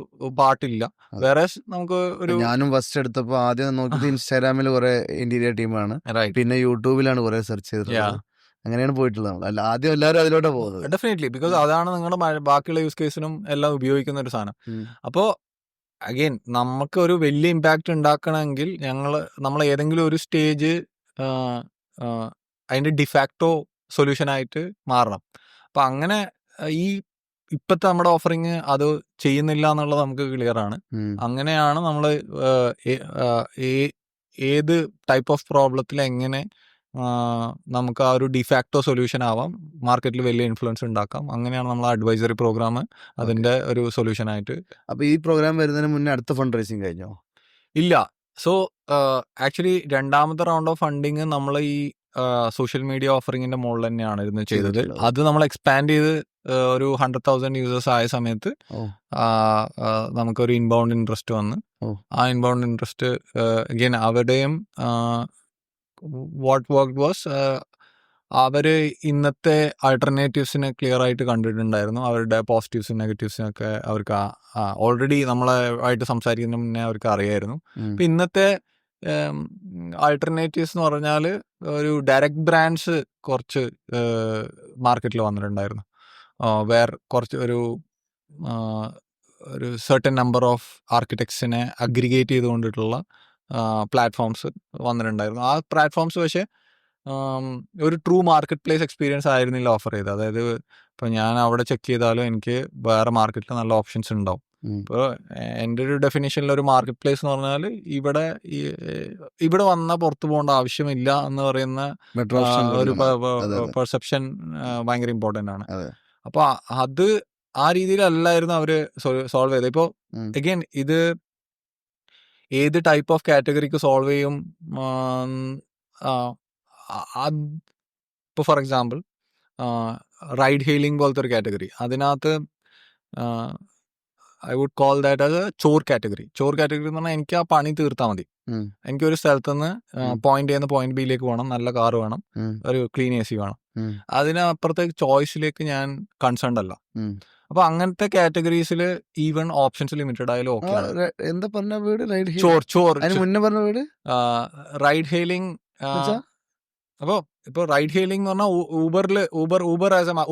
പാർട്ടില്ല. വേറെ നമുക്ക് ഒരു ഞാനും ഫസ്റ്റ് എടുത്തപ്പോ ആദ്യം നോക്കിയത് ഇൻസ്റ്റാഗ്രാമിൽ കുറെ ഇന്റീരിയർ ടീമാണ്, പിന്നെ യൂട്യൂബിലാണ് കുറെ സെർച്ച് ചെയ്തിട്ടുള്ളത്. അങ്ങനെയാണ് പോയിട്ടുള്ളത്. അല്ല, ആദ്യം എല്ലാവരും അതിലോട്ട് പോകുന്നത്. ഡെഫിനറ്റ്ലി, ബിക്കോസ് അതാണ് നിങ്ങളുടെ ബാക്കിയുള്ള യൂസ് കേസിനും എല്ലാം ഉപയോഗിക്കുന്ന ഒരു സാധനം. അപ്പോൾ അഗെയിൻ നമുക്ക് ഒരു വലിയ ഇമ്പാക്റ്റ് ഉണ്ടാക്കണമെങ്കിൽ നമ്മൾ ഏതെങ്കിലും ഒരു സ്റ്റേജ് അതിന്റെ ഡിഫാക്ടോ സൊല്യൂഷൻ ആയിട്ട് മാറണം. അപ്പം അങ്ങനെ ഈ ഇപ്പോഴത്തെ നമ്മുടെ ഓഫറിങ് അത് ചെയ്യുന്നില്ല എന്നുള്ളത് നമുക്ക് ക്ലിയർ ആണ്. അങ്ങനെയാണ് നമ്മൾ ഏത് ടൈപ്പ് ഓഫ് പ്രോബ്ലത്തിൽ എങ്ങനെ നമുക്ക് ആ ഒരു ഡിഫാക്ടോ സൊല്യൂഷൻ ആവാം, മാർക്കറ്റിൽ വലിയ ഇൻഫ്ലുവൻസ് ഉണ്ടാക്കാം. അങ്ങനെയാണ് നമ്മൾ അഡ്വൈസറി പ്രോഗ്രാം അതിന്റെ ഒരു സൊല്യൂഷൻ ആയിട്ട്. അപ്പൊ ഈ പ്രോഗ്രാം വരുന്നതിന് മുന്നേ അടുത്ത ഫണ്ട് റൈസിങ് കഴിഞ്ഞോ? ഇല്ല. സോ ആക്ച്വലി രണ്ടാമത്തെ റൗണ്ട് ഓഫ് ഫണ്ടിങ് നമ്മൾ ഈ സോഷ്യൽ മീഡിയ ഓഫറിങ്ങിന്റെ മുകളിൽ തന്നെയാണ് ചെയ്തത്. അത് നമ്മൾ എക്സ്പാൻഡ് ചെയ്ത് ഒരു 100,000 യൂസേഴ്സ് ആയ സമയത്ത് നമുക്കൊരു ഇൻബൗണ്ട് ഇൻട്രസ്റ്റ് വന്ന്, ആ ഇൻബൗണ്ട് ഇൻട്രസ്റ്റ് അഗെയിൻ അവരുടെയും വാട്ട് വർക്ക് വാസ് അവര് ഇന്നത്തെ ആൾട്ടർനേറ്റീവ്സിനെ ക്ലിയർ ആയിട്ട് കണ്ടിട്ടുണ്ടായിരുന്നു. അവരുടെ പോസിറ്റീവ്സും നെഗറ്റീവ്സിനൊക്കെ അവർക്ക് ഓൾറെഡി നമ്മളെ ആയിട്ട് സംസാരിക്കുന്നതിന് മുന്നേ അവർക്ക് അറിയായിരുന്നു. അപ്പൊ ഇന്നത്തെ ആൾട്ടർനേറ്റീവ്സ് എന്ന് പറഞ്ഞാൽ ഒരു ഡയറക്റ്റ് ബ്രാൻഡ്സ് കുറച്ച് മാർക്കറ്റിൽ വന്നിട്ടുണ്ടായിരുന്നു. വേറെ കുറച്ച് ഒരു സർട്ടൻ നമ്പർ ഓഫ് ആർക്കിടെക്ട്സിനെ അഗ്രിഗേറ്റ് ചെയ്തുകൊണ്ടിട്ടുള്ള പ്ലാറ്റ്ഫോംസ് വന്നിട്ടുണ്ടായിരുന്നു. ആ പ്ലാറ്റ്ഫോംസ് പക്ഷേ ഒരു ട്രൂ മാർക്കറ്റ് പ്ലേസ് എക്സ്പീരിയൻസ് ആയിരുന്നില്ല ഓഫർ ചെയ്തത്. അതായത് ഇപ്പം ഞാൻ അവിടെ ചെക്ക് ചെയ്താലും എനിക്ക് വേറെ മാർക്കറ്റിൽ നല്ല ഓപ്ഷൻസ് ഉണ്ടാവും. ഇപ്പോൾ എൻ്റെ ഒരു ഡെഫിനിഷനിൽ ഒരു മാർക്കറ്റ് പ്ലേസ് എന്ന് പറഞ്ഞാൽ ഇവിടെ വന്നാൽ പുറത്തു പോകേണ്ട ആവശ്യമില്ല എന്ന് പറയുന്ന ഒരു പെർസെപ്ഷൻ ഭയങ്കര ഇമ്പോർട്ടൻ്റ് ആണ്. അപ്പോൾ അത് ആ രീതിയിലല്ലായിരുന്നു അവർ സോൾവ് ചെയ്തത്. ഇപ്പോൾ അഗെയിൻ ഇത് ഏത് ടൈപ്പ് ഓഫ് കാറ്റഗറിക്ക് സോൾവ് ചെയ്യും? ഇപ്പോൾ ഫോർ എക്സാമ്പിൾ റൈഡ് ഹെയിലിംഗ് പോലത്തെ ഒരു കാറ്റഗറി, അതിനകത്ത് I would call that as a chore category. Chore category എന്ന് പറഞ്ഞാൽ എനിക്ക് ആ പണി തീർത്താൽ മതി. എനിക്കൊരു സ്ഥലത്ത് നിന്ന് പോയിന്റ് ചെയ്യുന്ന പോയിന്റ് ബിയിലേക്ക് പോകണം, നല്ല കാർ വേണം, ഒരു ക്ലീൻ AC വേണം. അതിനപ്പുറത്തേക്ക് ചോയ്സിലേക്ക് ഞാൻ കൺസേൺഡ് അല്ല. അപ്പൊ അങ്ങനത്തെ കാറ്റഗറീസിൽ ഈവൻ ഓപ്ഷൻസ് ലിമിറ്റഡ് ആയാലും ഓക്കെ. എന്താ പറഞ്ഞ വീട്? ചോർ മുന്നേ പറഞ്ഞ വീട് റൈഡ് ഹെയിലിംഗ്. അപ്പോൾ ഇപ്പോൾ റൈഡ് ഹെയിലിംഗ് എന്ന് പറഞ്ഞാൽ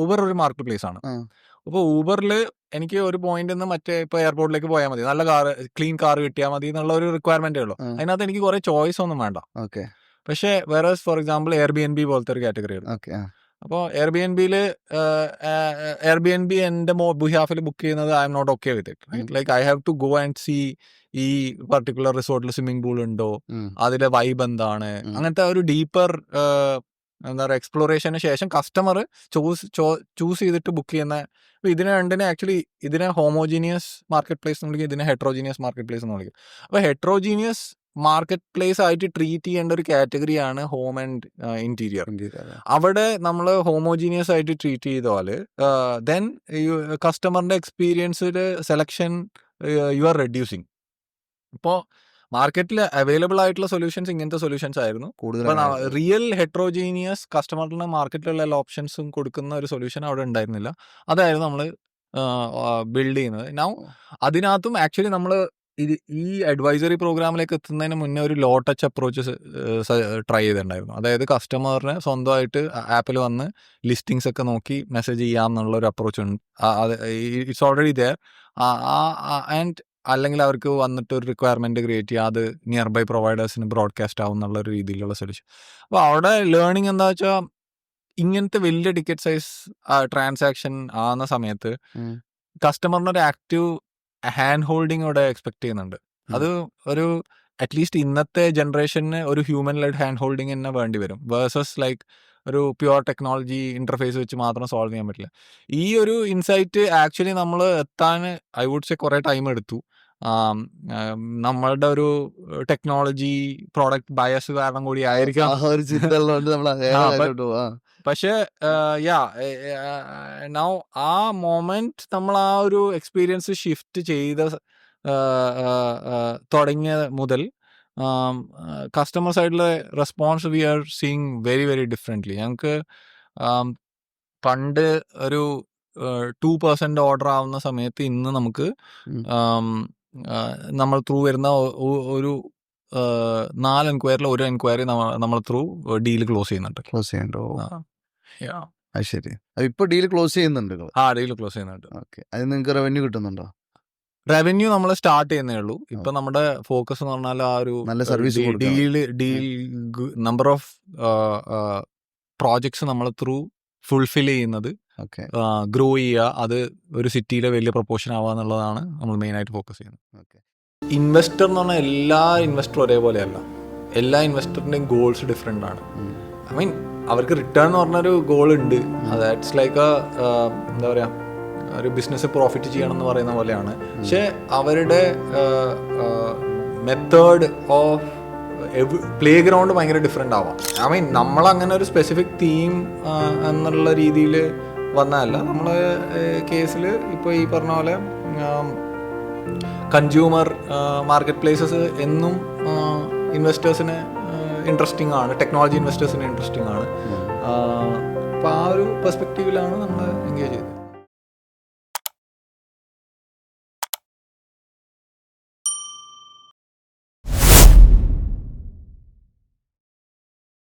ഊബർ ഒരു മാർക്കറ്റ് പ്ലേസ് ആണ്. അപ്പോൾ ഊബറിൽ എനിക്ക് ഒരു പോയിന്റ് നിന്ന് മറ്റേ ഇപ്പോൾ എയർപോർട്ടിലേക്ക് പോയാൽ മതി, നല്ല കാർ, ക്ലീൻ കാർ കിട്ടിയാൽ മതി എന്നുള്ള ഒരു റിക്വയർമെന്റേ ഉള്ളൂ. അതിനകത്ത് എനിക്ക് കുറെ ചോയ്സ് ഒന്നും വേണ്ട. പക്ഷേ വേറെ ഫോർ എക്സാമ്പിൾ Airbnb പോലത്തെ ഒരു കാറ്റഗറി ഉണ്ട്. അപ്പോൾ Airbnb എൻ്റെ ബിഹാഫിൽ ബുക്ക് ചെയ്യുന്നത് I'm not okay with it. Like I have to go and see ഈ പർട്ടിക്കുലർ റിസോർട്ടിൽ സ്വിമ്മിംഗ് പൂൾ ഉണ്ടോ, അതിലെ വൈബ് എന്താണ്, അങ്ങനത്തെ ഒരു ഡീപ്പർ എന്താ പറയുക എക്സ്പ്ലോറേഷന് ശേഷം കസ്റ്റമർ ചൂസ് ചെയ്തിട്ട് ബുക്ക് ചെയ്യുന്ന. അപ്പോൾ ഇതിനെ രണ്ടിനെ ആക്ച്വലി ഇതിനെ ഹോമോജീനിയസ് മാർക്കറ്റ് പ്ലേസ് എന്ന് വിളിക്കും, ഇതിനെ ഹെട്രോജീനിയസ് മാർക്കറ്റ് പ്ലേസ് എന്ന് വിളിക്കും. അപ്പോൾ ഹെട്രോജീനിയസ് മാർക്കറ്റ് പ്ലേസ് ആയിട്ട് ട്രീറ്റ് ചെയ്യേണ്ട ഒരു കാറ്റഗറിയാണ് ഹോം ആൻഡ് ഇന്റീരിയർ. അവിടെ നമ്മൾ ഹോമോജീനിയസ് ആയിട്ട് ട്രീറ്റ് ചെയ്താൽ ദെൻ കസ്റ്റമറിന്റെ എക്സ്പീരിയൻസിൽ സെലക്ഷൻ യു ആർ റെഡ്യൂസിങ്. ഇപ്പോൾ മാർക്കറ്റിൽ അവൈലബിൾ ആയിട്ടുള്ള സൊല്യൂഷൻസ് ഇങ്ങനത്തെ സൊല്യൂഷൻസ് ആയിരുന്നു. റിയൽ ഹെട്രോജീനിയസ് കസ്റ്റമറിന് മാർക്കറ്റിലുള്ള എല്ലാ ഓപ്ഷൻസും കൊടുക്കുന്ന ഒരു സൊല്യൂഷൻ അവിടെ ഉണ്ടായിരുന്നില്ല. അതായിരുന്നു നമ്മൾ ബിൽഡ് ചെയ്യുന്നത്. നൗ അതിനകത്തും ആക്ച്വലി നമ്മൾ ഈ അഡ്വൈസറി പ്രോഗ്രാമിലേക്ക് എത്തുന്നതിന് മുന്നേ ഒരു ലോ ടച്ച് അപ്രോച്ച് ട്രൈ ചെയ്തിട്ടുണ്ടായിരുന്നു. അതായത് കസ്റ്റമറിന് സ്വന്തമായിട്ട് ആപ്പിൽ വന്ന് ലിസ്റ്റിങ്സ് ഒക്കെ നോക്കി മെസ്സേജ് ചെയ്യാം എന്നുള്ള ഒരു അപ്രോച്ച് ഉണ്ട്. It's already there. ആൻഡ് അല്ലെങ്കിൽ അവർക്ക് വന്നിട്ട് ഒരു റിക്വയർമെന്റ് ക്രിയേറ്റ് ചെയ്യുക, അത് നിയർ ബൈ പ്രൊവൈഡേഴ്സിന് ബ്രോഡ്കാസ്റ്റ് ആവും എന്നുള്ള ഒരു രീതിയിലുള്ള സൊല്യൂഷൻ. അപ്പോൾ അവിടെ ലേണിംഗ് എന്താ വെച്ചാൽ ഇങ്ങനത്തെ വലിയ ടിക്കറ്റ് സൈസ് ട്രാൻസാക്ഷൻ ആവുന്ന സമയത്ത് കസ്റ്റമറിന് ഒരു ആക്റ്റീവ് ഹാൻഡ് ഹോൾഡിങ് ഇവിടെ എക്സ്പെക്ട് ചെയ്യുന്നുണ്ട്. അത് ഒരു അറ്റ്ലീസ്റ്റ് ഇന്നത്തെ ജനറേഷന് ഒരു ഹ്യൂമൻ ലെഡ് ഹാൻഡ് ഹോൾഡിങ് തന്നെ വേണ്ടി വരും വേഴ്സസ് ലൈക്ക് ഒരു പ്യുവർ ടെക്നോളജി ഇന്റർഫേസ് വെച്ച് മാത്രം സോൾവ് ചെയ്യാൻ പറ്റില്ല. ഈ ഒരു ഇൻസൈറ്റ് ആക്ച്വലി നമ്മൾ എത്താൻ ഐ വുഡ് സേ കുറേ ടൈം എടുത്തു. നമ്മളുടെ ഒരു ടെക്നോളജി പ്രോഡക്റ്റ് ബയസ് കാരണം കൂടി ആയിരിക്കാം. ആ ഒരു ചിന്ത ഉള്ളതുകൊണ്ട് നമ്മൾ പക്ഷേ നൗ ആ മൊമെന്റ് നമ്മൾ ആ ഒരു എക്സ്പീരിയൻസ് ഷിഫ്റ്റ് ചെയ്ത തുടങ്ങിയ മുതൽ കസ്റ്റമർ സൈഡിലെ response we are seeing very very differently. ഞങ്ങൾക്ക് പണ്ട് ഒരു 2% ഓർഡർ ആവുന്ന സമയത്ത് ഇന്ന് നമുക്ക് നമ്മൾ ത്രൂ വരുന്ന ഒരു 4 എൻക്വയറിൽ ഒരു എൻക്വയറി നമ്മൾ ത്രൂ ഡീൽ ക്ലോസ് ചെയ്യുന്നുണ്ട്. ശരി. ഇപ്പൊ ഡീൽ ക്ലോസ് ചെയ്യുന്നുണ്ട്? ഡീൽ ക്ലോസ് ചെയ്യുന്നുണ്ട്. ഓക്കെ. അത് നിങ്ങൾക്ക് റവന്യൂ കിട്ടുന്നുണ്ടോ? റവന്യൂ നമ്മൾ സ്റ്റാർട്ട് ചെയ്യുന്നേ ഉള്ളൂ. ഇപ്പൊ നമ്മുടെ ഫോക്കസ് എന്ന് പറഞ്ഞാൽ ആ ഒരു നല്ല service deal number of projects നമ്മൾ ത്രൂ ഫുൾഫിൽ ചെയ്യുന്നത്, ഗ്രോ ചെയ്യുക, അത് ഒരു സിറ്റിയിലെ വലിയ പ്രൊപ്പോർഷൻ ആവുക എന്നുള്ളതാണ് നമ്മൾ മെയിനായിട്ട് ഫോക്കസ് ചെയ്യുന്നത്. ഇൻവെസ്റ്റർ എന്ന് പറഞ്ഞാൽ എല്ലാ ഇൻവെസ്റ്ററും ഒരേപോലെയല്ല. എല്ലാ ഇൻവെസ്റ്ററിൻ്റെയും ഗോൾസ് ഡിഫറെൻ്റ് ആണ്. ഐ മീൻ അവർക്ക് റിട്ടേൺ എന്ന് പറഞ്ഞൊരു ഗോൾ ഉണ്ട്. ദാറ്റ്സ് ലൈക്ക് എന്താ പറയുക, ഒരു ബിസിനസ് പ്രോഫിറ്റ് ചെയ്യണം എന്ന് പറയുന്ന പോലെയാണ്. പക്ഷെ അവരുടെ മെത്തേഡ് ഓഫ് പ്ലേ ഗ്രൗണ്ട് ഭയങ്കര ഡിഫറെൻ്റ് ആവാം. ഐ മീൻ നമ്മളങ്ങനെ ഒരു സ്പെസിഫിക് തീം എന്നുള്ള രീതിയിൽ വന്നതല്ല. നമ്മളെ കേസിൽ ഇപ്പോൾ ഈ പറഞ്ഞ പോലെ കൺസ്യൂമർ മാർക്കറ്റ് പ്ലേസസ് എന്നും ഇൻവെസ്റ്റേഴ്സിന് ഇൻട്രസ്റ്റിംഗ് ആണ്, ടെക്നോളജി ഇൻവെസ്റ്റേഴ്സിന് ഇൻട്രസ്റ്റിംഗ് ആണ്. അപ്പോൾ ആ ഒരു പെർസ്പെക്റ്റീവിലാണ് നമ്മൾ എൻഗേജ് ചെയ്തത്.